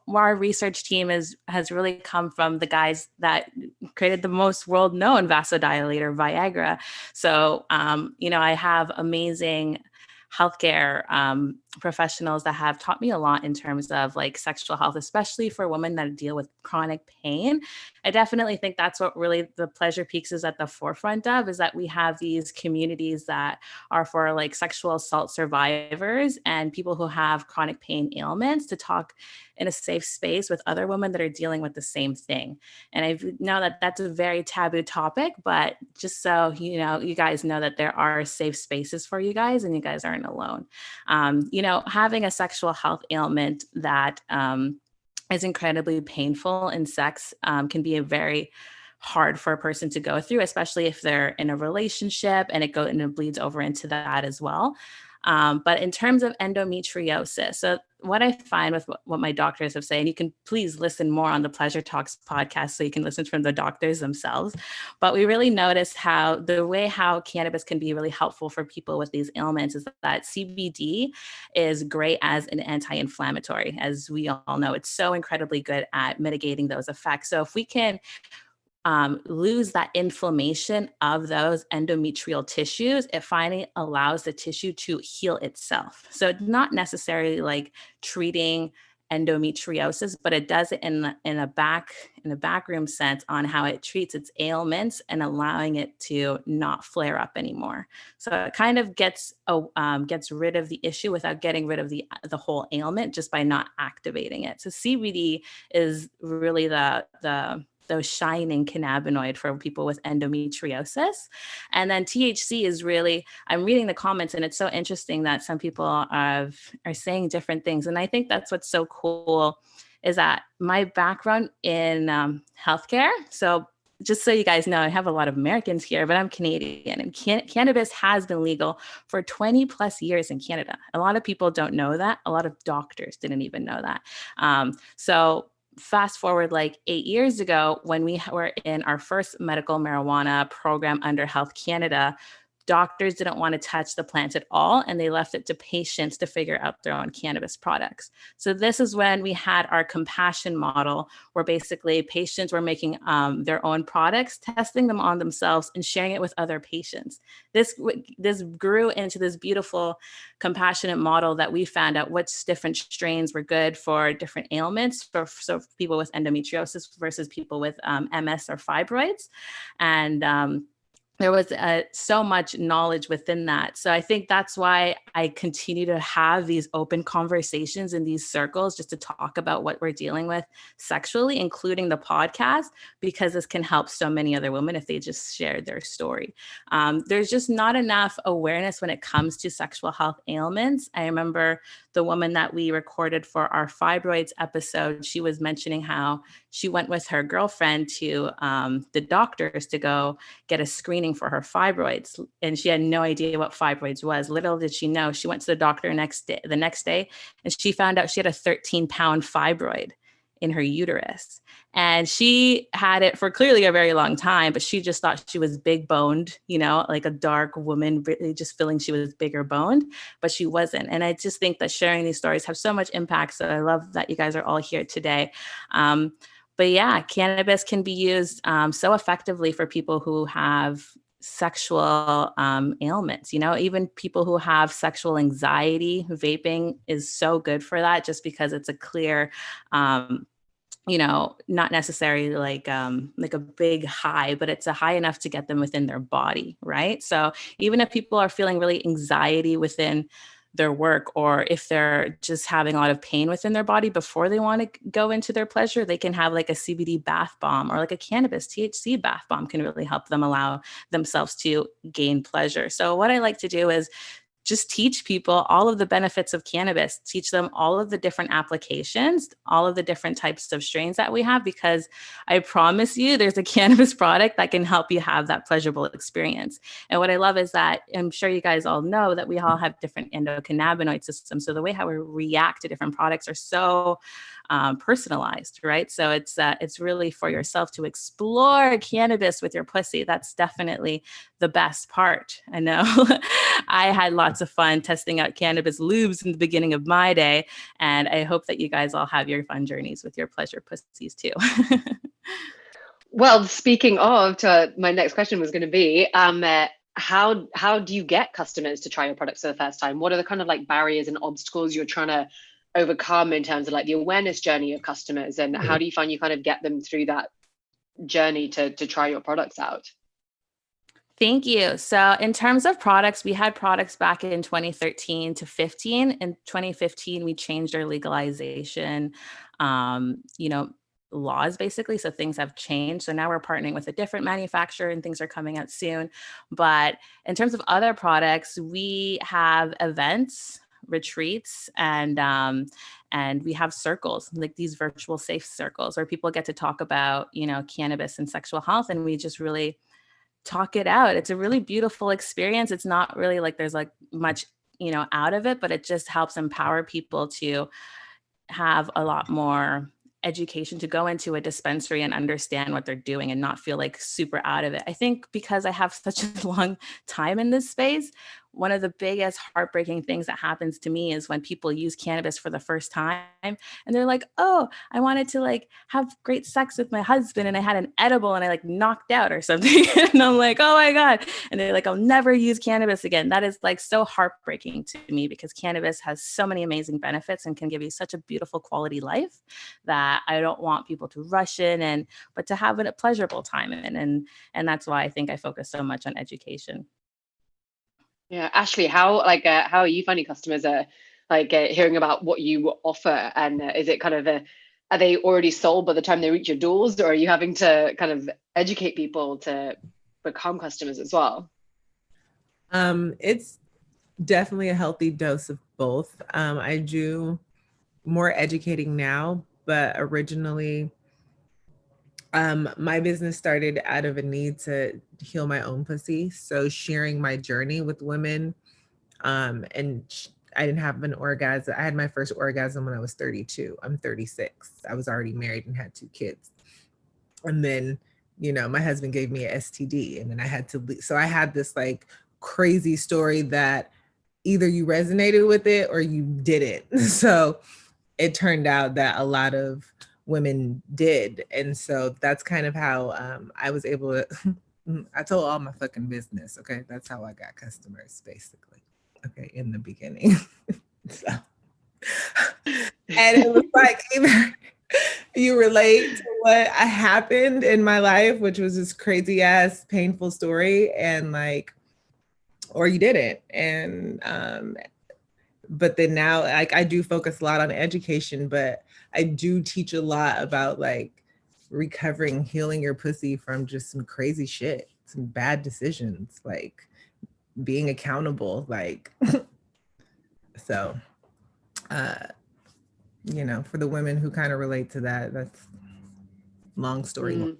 our research team has really come from the guys that created the most world-known vasodilator, Viagra. So, you know, I have amazing healthcare professionals that have taught me a lot in terms of like sexual health, especially for women that deal with chronic pain. I definitely think that's what really the Pleasure Peaks is at the forefront of, is that we have these communities that are for like sexual assault survivors and people who have chronic pain ailments to talk in a safe space with other women that are dealing with the same thing. And I know that that's a very taboo topic, but just so you know, you guys know that there are safe spaces for you guys and you guys aren't alone. You know, having a sexual health ailment that is incredibly painful in sex can be a very hard for a person to go through, especially if they're in a relationship and it bleeds over into that as well. But in terms of endometriosis, so what I find with what my doctors have said, and you can please listen more on the Pleasure Talks podcast so you can listen from the doctors themselves. But we really noticed how cannabis can be really helpful for people with these ailments is that CBD is great as an anti-inflammatory. As we all know, it's so incredibly good at mitigating those effects. So if we can lose that inflammation of those endometrial tissues, it finally allows the tissue to heal itself. So it's not necessarily like treating endometriosis, but it does it in a backroom sense on how it treats its ailments and allowing it to not flare up anymore. So it kind of gets rid of the issue without getting rid of the whole ailment just by not activating it. So CBD is really those shining cannabinoid for people with endometriosis. And then THC is really, I'm reading the comments and it's so interesting that some people are saying different things. And I think that's what's so cool is that my background in healthcare. So just so you guys know, I have a lot of Americans here, but I'm Canadian, and cannabis has been legal for 20 plus years in Canada. A lot of people don't know that. A lot of doctors didn't even know that. So fast forward like 8 years ago, when we were in our first medical marijuana program under Health Canada, doctors didn't want to touch the plant at all, and they left it to patients to figure out their own cannabis products. So this is when we had our compassion model, where basically patients were making their own products, testing them on themselves, and sharing it with other patients. This grew into this beautiful compassionate model that we found out which different strains were good for different ailments, for people with endometriosis versus people with MS or fibroids. And there was so much knowledge within that. So I think that's why I continue to have these open conversations in these circles, just to talk about what we're dealing with sexually, including the podcast, because this can help so many other women if they just share their story. There's just not enough awareness when it comes to sexual health ailments. I remember the woman that we recorded for our fibroids episode, she was mentioning how she went with her girlfriend to the doctors to go get a screening for her fibroids, and she had no idea what fibroids was. Little did she know, she went to the doctor the next day, and she found out she had a 13-pound fibroid in her uterus. And she had it for clearly a very long time, but she just thought she was big boned, you know, like a dark woman, really just feeling she was bigger boned, but she wasn't. And I just think that sharing these stories have so much impact. So I love that you guys are all here today. But yeah, cannabis can be used so effectively for people who have sexual ailments, you know, even people who have sexual anxiety. Vaping is so good for that, just because it's a clear, you know, not necessarily like a big high, but it's a high enough to get them within their body, right? So even if people are feeling really anxiety within their work, or if they're just having a lot of pain within their body before they want to go into their pleasure, they can have like a CBD bath bomb, or like a cannabis THC bath bomb can really help them allow themselves to gain pleasure. So what I like to do is just teach people all of the benefits of cannabis, teach them all of the different applications, all of the different types of strains that we have, because I promise you there's a cannabis product that can help you have that pleasurable experience. And what I love is that, I'm sure you guys all know that we all have different endocannabinoid systems. So the way how we react to different products are so personalized, right? So it's really for yourself to explore cannabis with your pussy. That's definitely the best part. I know I had lots of fun testing out cannabis lubes in the beginning of my day, and I hope that you guys all have your fun journeys with your pleasure pussies too. Well, speaking of, my next question was going to be, how do you get customers to try your products for the first time? What are the kind of like barriers and obstacles you're trying to overcome in terms of like the awareness journey of customers, and how do you find you kind of get them through that journey to try your products out? Thank you. So in terms of products, we had products back in 2013 to 15. In 2015, we changed our legalization, laws basically. So things have changed. So now we're partnering with a different manufacturer and things are coming out soon. But in terms of other products, we have events, retreats, and we have circles, like these virtual safe circles where people get to talk about, cannabis and sexual health. And we just really talk it out. It's a really beautiful experience. It's not really like there's like much, out of it, but it just helps empower people to have a lot more education, to go into a dispensary and understand what they're doing and not feel like super out of it. I think because I have such a long time in this space, one of the biggest heartbreaking things that happens to me is when people use cannabis for the first time and they're like, oh, I wanted to like have great sex with my husband and I had an edible and I like knocked out or something. And I'm like, oh my God. And they're like, I'll never use cannabis again. That is like so heartbreaking to me because cannabis has so many amazing benefits and can give you such a beautiful quality life that I don't want people to rush in but to have a pleasurable time in. And that's why I think I focus so much on education. Yeah, Ashley, how are you finding customers hearing about what you offer, and is it kind of are they already sold by the time they reach your doors, or are you having to kind of educate people to become customers as well? It's definitely a healthy dose of both. I do more educating now, but originally my business started out of a need to heal my own pussy. So sharing my journey with women, I didn't have an orgasm. I had my first orgasm when I was 32. I'm 36. I was already married and had 2 kids. And then, my husband gave me a STD and then I had to leave. So I had this like crazy story that either you resonated with it or you didn't. So it turned out that a lot of women did. And so that's kind of how I was able to, I told all my fucking business. Okay. That's how I got customers basically. Okay. In the beginning. So, and it was like, either you relate to what happened in my life, which was this crazy ass painful story, and like, or you didn't. And, but then now, like, I do focus a lot on education, but I do teach a lot about like recovering, healing your pussy from just some crazy shit, some bad decisions, like being accountable, like, so, for the women who kind of relate to that, that's long story long.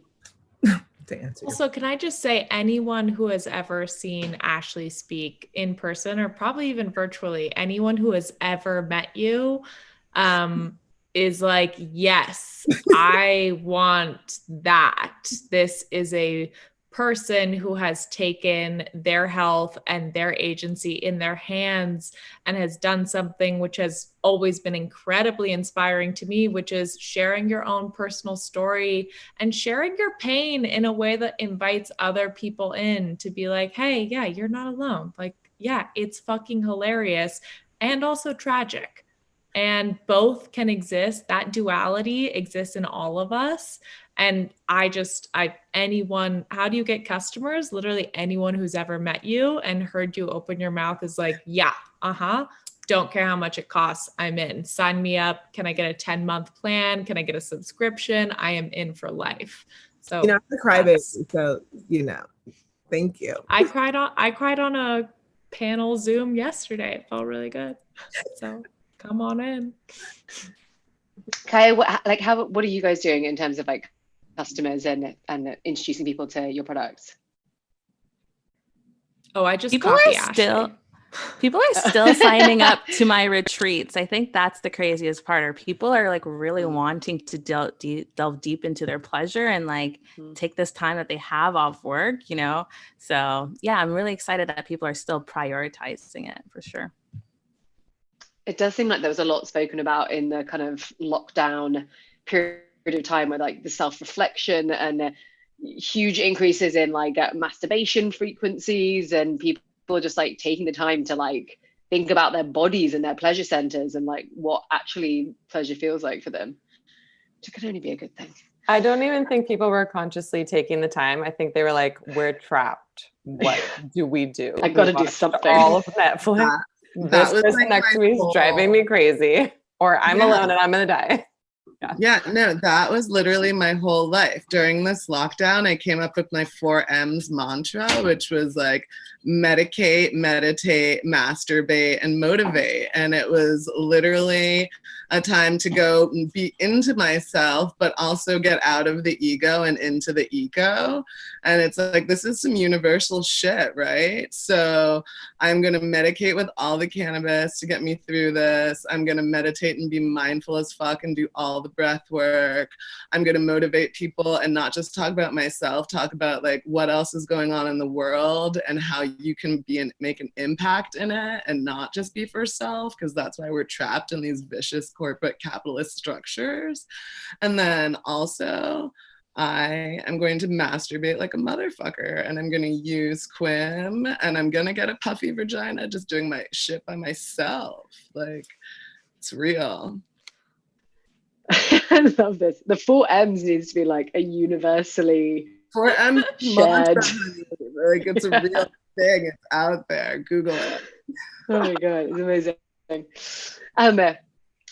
To answer. Also, can I just say, anyone who has ever seen Ashley speak in person or probably even virtually, anyone who has ever met you is like, yes, I want that. This is a person who has taken their health and their agency in their hands and has done something which has always been incredibly inspiring to me, which is sharing your own personal story and sharing your pain in a way that invites other people in to be like, hey, yeah, you're not alone. Like, yeah, it's fucking hilarious and also tragic. And both can exist. That duality exists in all of us. And anyone, how do you get customers? Literally anyone who's ever met you and heard you open your mouth is like, yeah, don't care how much it costs. I'm in. Sign me up. Can I get a 10-month plan? Can I get a subscription? I am in for life. So I'm a crybaby. So, thank you. I cried on a panel Zoom yesterday. It felt really good. So come on in. Okay, what are you guys doing in terms of like customers and introducing people to your products? Oh, I just people copy are Ashley. People are still signing up to my retreats. I think that's the craziest part. Or people are like really wanting to delve deep into their pleasure and like take this time that they have off work, you know? So yeah, I'm really excited that people are still prioritizing it for sure. It does seem like there was a lot spoken about in the kind of lockdown period of time where like the self-reflection and huge increases in like masturbation frequencies, and people just like taking the time to like think about their bodies and their pleasure centers and like what actually pleasure feels like for them, which can only be a good thing. I don't even think people were consciously taking the time. I think they were like, we're trapped. What do we do? I gotta do something. All of Netflix. This person like next to me is driving me crazy, or I'm alone and I'm gonna die. Yeah, no, that was literally my whole life. During this lockdown, I came up with my 4M's mantra, which was like medicate, meditate, masturbate, and motivate. And it was literally a time to go be into myself, but also get out of the ego and into the eco. And it's like, this is some universal shit, right? So I'm going to medicate with all the cannabis to get me through this. I'm going to meditate and be mindful as fuck and do all the breath work. I'm going to motivate people and not just talk about myself, talk about like what else is going on in the world and how you can be and make an impact in it and not just be for self, because that's why we're trapped in these vicious corporate capitalist structures. And then also I am going to masturbate like a motherfucker, and I'm going to use Quim, and I'm going to get a puffy vagina just doing my shit by myself. Like, it's real. I love this. The 4M's needs to be like a universally 4M shared. Like, it's a real thing. It's out there. Google it. Oh my God, it's amazing.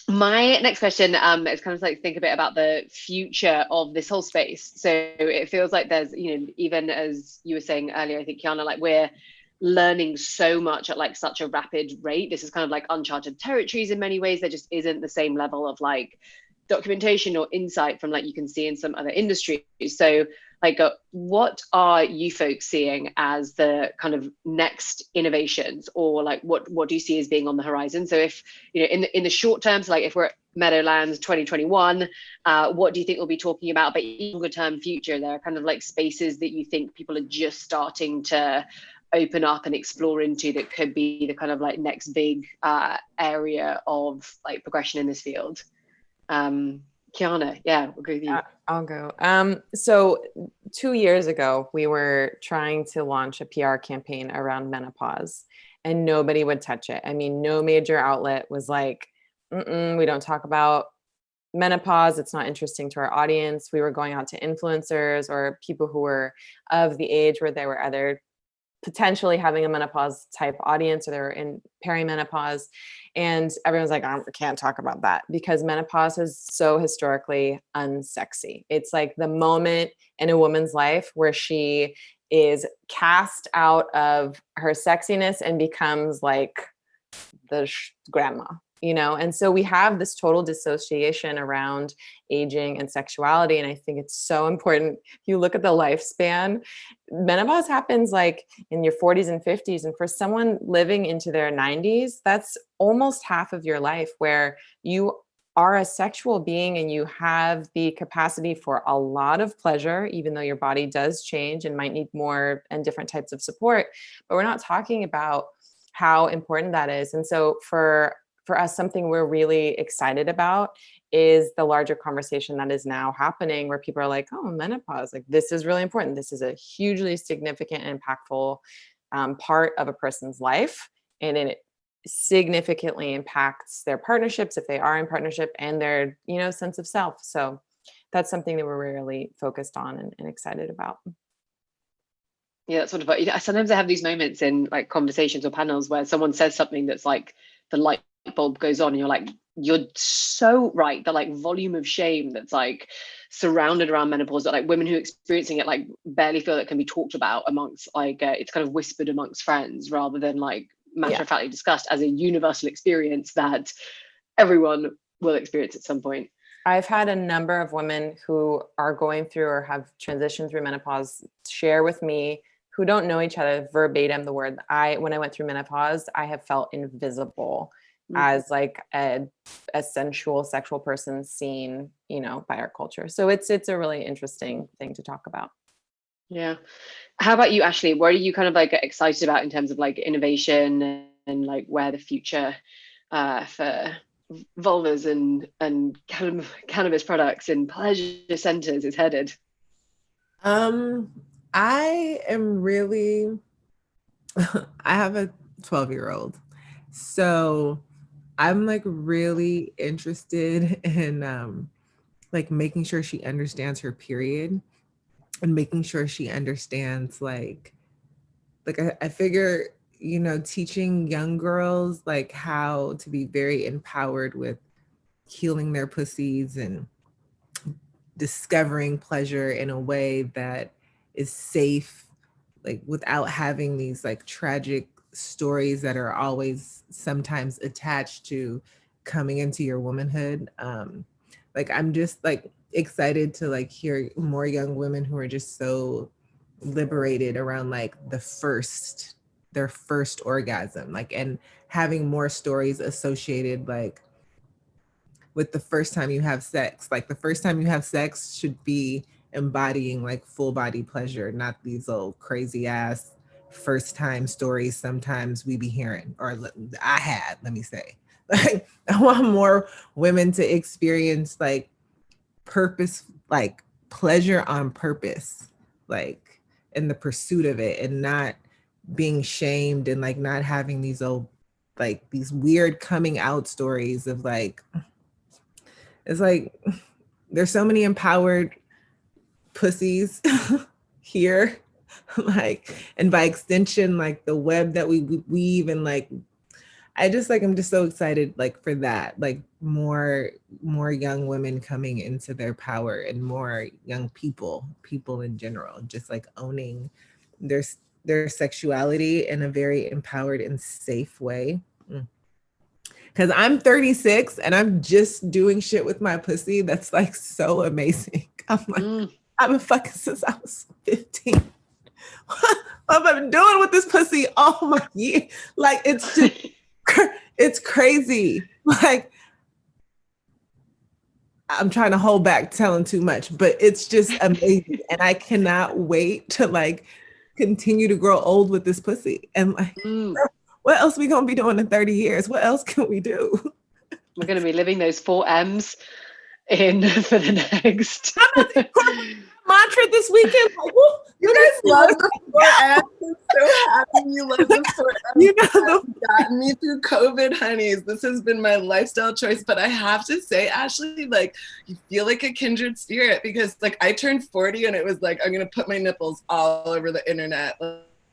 My next question is kind of like think a bit about the future of this whole space. So it feels like there's, you know, even as you were saying earlier, I think, Kiana, like we're learning so much at like such a rapid rate. This is kind of like uncharted territories in many ways. There just isn't the same level of like documentation or insight from like you can see in some other industries. So like what are you folks seeing as the kind of next innovations, or like what do you see as being on the horizon? So if, you know, in the short term, so like if we're at Meadowlands 2021, what do you think we'll be talking about? But in longer term future, there are kind of like spaces that you think people are just starting to open up and explore into that could be the kind of like next big area of like progression in this field. Kiana, yeah, we'll go with you. I'll go. So 2 years ago, we were trying to launch a PR campaign around menopause, and nobody would touch it. I mean, no major outlet was like, we don't talk about menopause. It's not interesting to our audience. We were going out to influencers or people who were of the age where they were either potentially having a menopause type audience or they're in perimenopause, and everyone's like, I can't talk about that because menopause is so historically unsexy. It's like the moment in a woman's life where she is cast out of her sexiness and becomes like the grandma, you know? And so we have this total dissociation around aging and sexuality. And I think it's so important. If you look at the lifespan, menopause happens like in your 40s and 50s. And for someone living into their 90s, that's almost half of your life where you are a sexual being and you have the capacity for a lot of pleasure, even though your body does change and might need more and different types of support. But we're not talking about how important that is. And so for us, something we're really excited about is the larger conversation that is now happening where people are like, oh, menopause, like this is really important. This is a hugely significant and impactful part of a person's life. And it significantly impacts their partnerships if they are in partnership and their, you know, sense of self. So that's something that we're really focused on and excited about. Yeah, that's wonderful. Sometimes I have these moments in like conversations or panels where someone says something that's like the light bulb goes on and you're like, you're so right. The like volume of shame that's like surrounded around menopause, that like women who are experiencing it like barely feel it can be talked about amongst like it's kind of whispered amongst friends rather than like matter-of-factly discussed as a universal experience that everyone will experience at some point. I've had a number of women who are going through or have transitioned through menopause share with me who don't know each other verbatim the word. When I went through menopause, I have felt invisible as like a sensual sexual person seen, you know, by our culture. So it's a really interesting thing to talk about. Yeah. How about you, Ashley? What are you kind of like excited about in terms of like innovation and like where the future for vulvas and cannabis products and pleasure centers is headed? I am really, I have a 12-year-old. So I'm like really interested in like making sure she understands her period and making sure she understands like I figure, you know, teaching young girls like how to be very empowered with healing their pussies and discovering pleasure in a way that is safe, like without having these like tragic stories that are always sometimes attached to coming into your womanhood. Like I'm just like excited to like hear more young women who are just so liberated around like their first orgasm, like, and having more stories associated like with the first time you have sex. Like the first time you have sex should be embodying like full body pleasure, not these old crazy ass first time stories sometimes we be hearing, or I had, let me say. Like I want more women to experience like purpose, like pleasure on purpose, like in the pursuit of it, and not being shamed and like not having these old, like these weird coming out stories of like, it's like there's so many empowered pussies here, like, and by extension, like the web that we weave, and like, I just like, I'm just so excited like for that, like more young women coming into their power, and more young people in general, just like owning their sexuality in a very empowered and safe way. Because I'm 36 and I'm just doing shit with my pussy that's like so amazing. I'm like, I've been fucking since I was 15. What have I been doing with this pussy all my year? Like, it's just, it's crazy. Like, I'm trying to hold back telling too much, but it's just amazing. And I cannot wait to like continue to grow old with this pussy. And like, what else are we gonna be doing in 30 years? What else can we do? We're gonna be living those 4 M's in for the next. Mantra this weekend. Like, you guys love the 4Ms. I'm so happy you love the 4Ms. You know, gotten me through COVID, honeys. This has been my lifestyle choice. But I have to say, Ashley, like, you feel like a kindred spirit, because like I turned 40 and it was like, I'm gonna put my nipples all over the internet.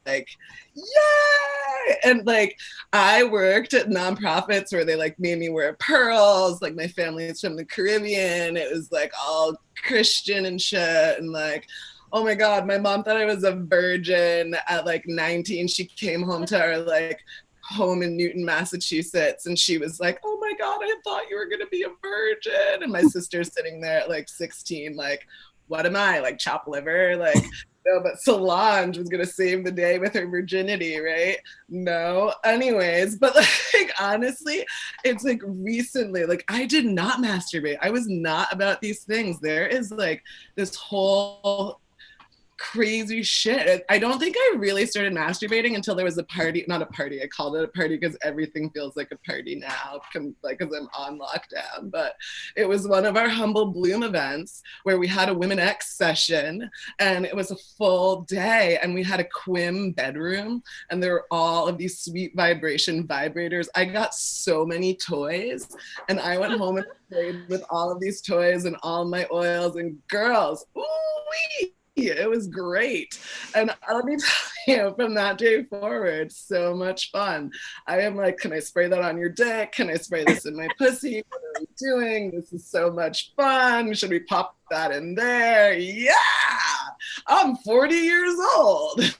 Like, yay! And like, I worked at nonprofits where they like made me wear pearls. Like, my family is from the Caribbean. It was like all Christian and shit. And like, oh my God, my mom thought I was a virgin at like 19. She came home to our like home in Newton, Massachusetts, and she was like, oh my God, I thought you were gonna be a virgin. And my sister's sitting there at like 16, like, what am I, like chopped liver? Like, no, but Solange was gonna save the day with her virginity, right? No. Anyways, but like honestly, it's like recently, like I did not masturbate. I was not about these things. There is like this whole crazy shit. I don't think I really started masturbating until there was a party, not a party, I called it a party because everything feels like a party now, like because I'm on lockdown, but it was one of our Humble Bloom events where we had a Women X session, and it was a full day, and we had a Quim bedroom, and there were all of these sweet vibration vibrators. I got so many toys, and I went home and played with all of these toys and all my oils, and girls, ooh-wee! It was great. And let me tell you, from that day forward, so much fun. I am like, can I spray that on your dick? Can I spray this in my pussy? What are we doing? This is so much fun. Should we pop that in there? Yeah, I'm 40 years old.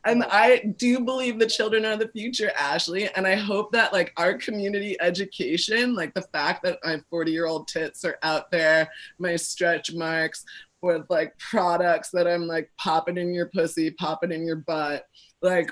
And I do believe the children are the future, Ashley. And I hope that like our community education, like the fact that my 40-year-old tits are out there, my stretch marks, with like products that I'm like popping in your pussy, popping in your butt. Like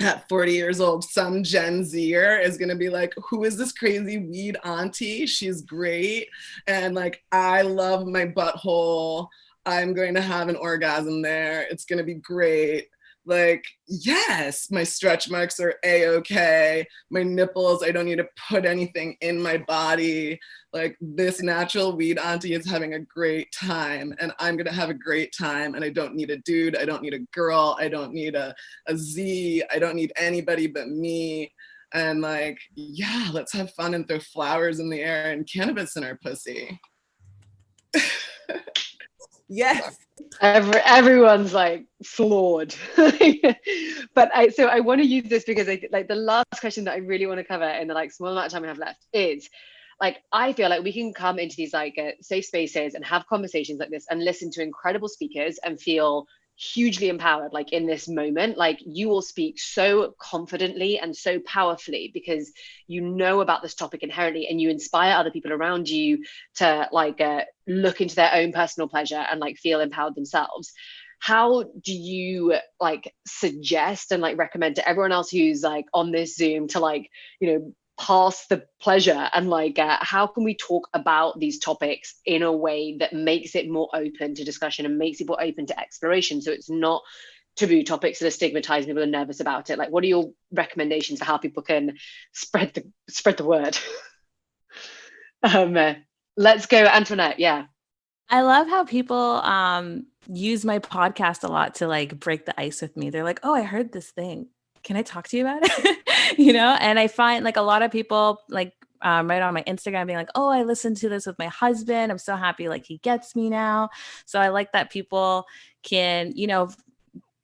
at 40 years old, some Gen Zer is gonna be like, who is this crazy weed auntie? She's great. And like, I love my butthole. I'm going to have an orgasm there. It's gonna be great. Like, yes, my stretch marks are a-okay. My nipples, I don't need to put anything in my body. Like, this natural weed auntie is having a great time, and I'm gonna have a great time, and I don't need a dude, I don't need a girl, I don't need a Z, I don't need anybody but me. And like, yeah, let's have fun and throw flowers in the air and cannabis in our pussy. Yes. Everyone's like floored. But I want to use this because like the last question that I really want to cover in the like small amount of time we have left is like, I feel like we can come into these like safe spaces and have conversations like this and listen to incredible speakers and feel hugely empowered. Like in this moment, like you will speak so confidently and so powerfully because you know about this topic inherently, and you inspire other people around you to like look into their own personal pleasure and like feel empowered themselves. How do you like suggest and like recommend to everyone else who's like on this Zoom to like, you know, pass the pleasure, and like how can we talk about these topics in a way that makes it more open to discussion and makes it more open to exploration, so it's not taboo topics that are stigmatized, people are nervous about it? Like, what are your recommendations for how people can spread the word? Let's go, Antuanette. Yeah, I love how people use my podcast a lot to like break the ice with me. They're like, oh, I heard this thing. Can I talk to you about it? You know, and I find like a lot of people like right on my Instagram being like, oh, I listened to this with my husband. I'm so happy, like he gets me now. So I like that people can, you know,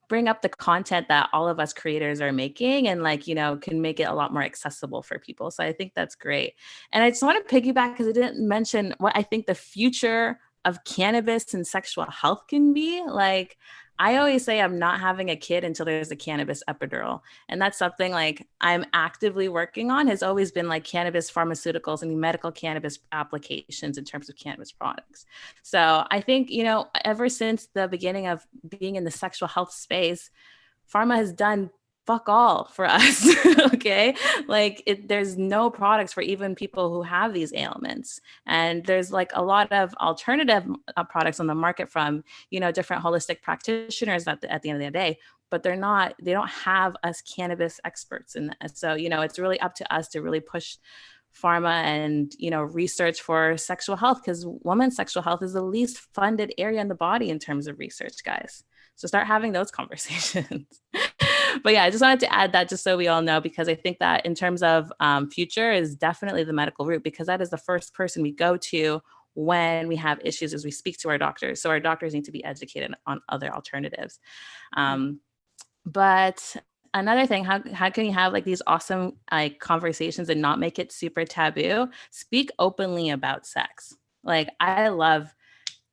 bring up the content that all of us creators are making and like, you know, can make it a lot more accessible for people. So I think that's great. And I just want to piggyback because I didn't mention what I think the future of cannabis and sexual health can be. Like, I always say I'm not having a kid until there's a cannabis epidural. And that's something like I'm actively working on, has always been like cannabis pharmaceuticals and medical cannabis applications in terms of cannabis products. So I think, you know, ever since the beginning of being in the sexual health space, pharma has done fuck all for us. Okay. Like there's no products for even people who have these ailments. And there's like a lot of alternative products on the market from, you know, different holistic practitioners at the end of the day, but they don't have us cannabis experts in that. So, you know, it's really up to us to really push pharma and, you know, research for sexual health, because women's sexual health is the least funded area in the body in terms of research, guys. So start having those conversations. But yeah, I just wanted to add that just so we all know, because I think that in terms of future is definitely the medical route, because that is the first person we go to when we have issues, as we speak to our doctors. So our doctors need to be educated on other alternatives. But another thing, how can you have like these awesome like conversations and not make it super taboo? Speak openly about sex. Like I love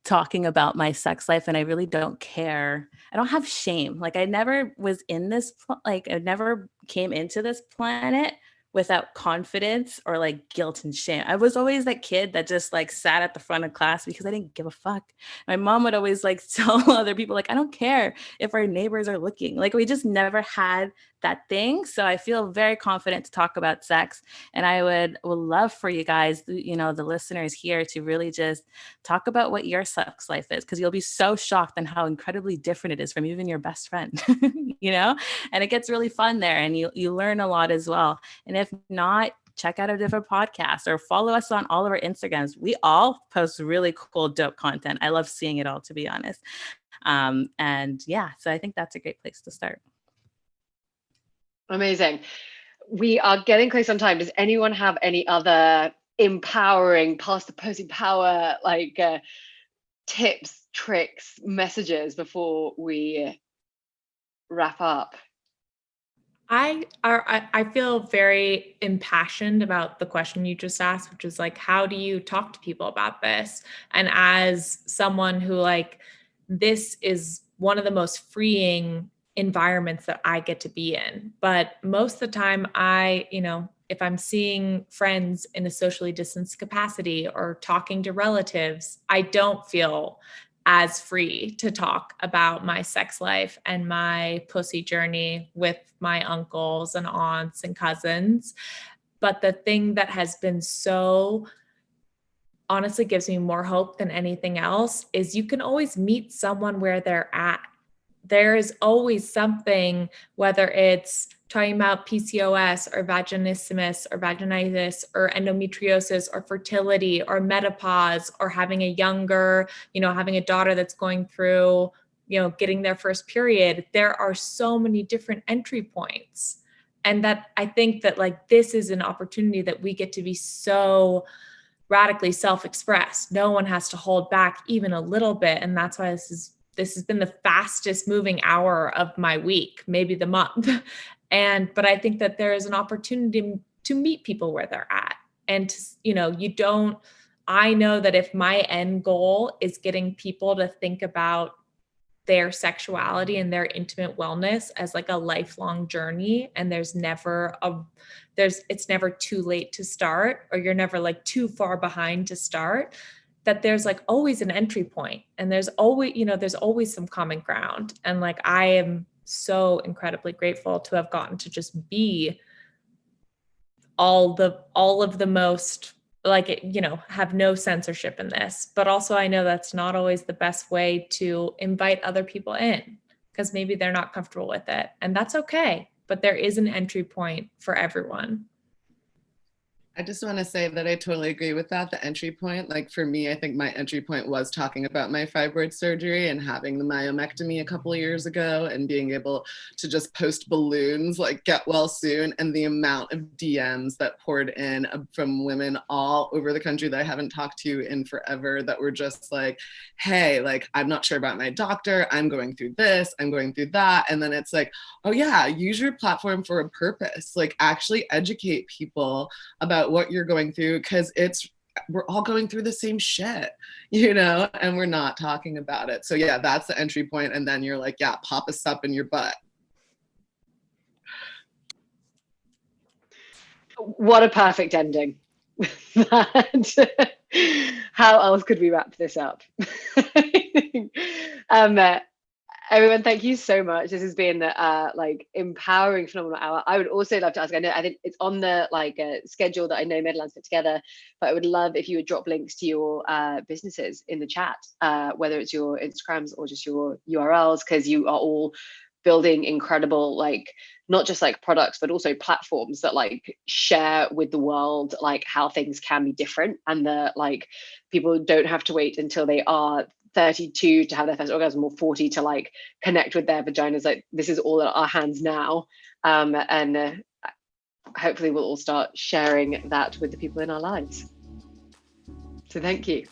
talking about my sex life, and I really don't care. I don't have shame. Like I never was in this, like I never came into this planet without confidence or like guilt and shame. I was always that kid that just like sat at the front of class because I didn't give a fuck. My mom would always like tell other people like, I don't care if our neighbors are looking. Like we just never had that thing. So I feel very confident to talk about sex. And I would love for you guys, you know, the listeners here, to really just talk about what your sex life is, because you'll be so shocked on how incredibly different it is from even your best friend, you know, and it gets really fun there, and you learn a lot as well. And if not, check out a different podcast or follow us on all of our Instagrams. We all post really cool, dope content. I love seeing it all, to be honest. And yeah, so I think that's a great place to start. amazing. We are getting close on time. Does anyone have any other empowering, past opposing power, like tips, tricks, messages before we wrap up? I feel very impassioned about the question you just asked, which is like, how do you talk to people about this? And as someone who like, this is one of the most freeing environments that I get to be in. But most of the time if I'm seeing friends in a socially distanced capacity or talking to relatives, I don't feel as free to talk about my sex life and my pussy journey with my uncles and aunts and cousins. But the thing that has been so honestly gives me more hope than anything else is you can always meet someone where they're at. There is always something, whether it's talking about PCOS or vaginismus or vaginitis or endometriosis or fertility or menopause or having a younger, having a daughter that's going through, getting their first period. There are so many different entry points. And that I think that like this is an opportunity that we get to be so radically self-expressed. No one has to hold back even a little bit. And that's why this has been the fastest moving hour of my week, maybe the month. But I think that there is an opportunity to meet people where they're at. And, I know that if my end goal is getting people to think about their sexuality and their intimate wellness as like a lifelong journey, and it's never too late to start, or you're never like too far behind to start, that there's like always an entry point, and there's always some common ground. And like, I am so incredibly grateful to have gotten to just be all of the most like, have no censorship in this. But also I know that's not always the best way to invite other people in, because maybe they're not comfortable with it, and that's okay. But there is an entry point for everyone. I just want to say that I totally agree with that. The entry point, like for me, I think my entry point was talking about my fibroid surgery and having the myomectomy a couple of years ago, and being able to just post balloons like get well soon, and the amount of DMs that poured in from women all over the country that I haven't talked to in forever, that were just like, hey, like, I'm not sure about my doctor, I'm going through this, I'm going through that. And then it's like, oh yeah, use your platform for a purpose, like actually educate people about what you're going through, because we're all going through the same shit, and we're not talking about it. So yeah, that's the entry point. And then you're like, yeah, pop a sup in your butt. What a perfect ending. How else could we wrap this up? Everyone, thank you so much. This has been like empowering, phenomenal hour. I would also love to ask, I think it's on the schedule that I know Meadowlands put together, but I would love if you would drop links to your businesses in the chat, whether it's your Instagrams or just your URLs, because you are all building incredible, not just products, but also platforms that share with the world how things can be different, and that people don't have to wait until they are 32 to have their first orgasm, or 40 to connect with their vaginas. This is all at our hands now, and hopefully we'll all start sharing that with the people in our lives. So thank you.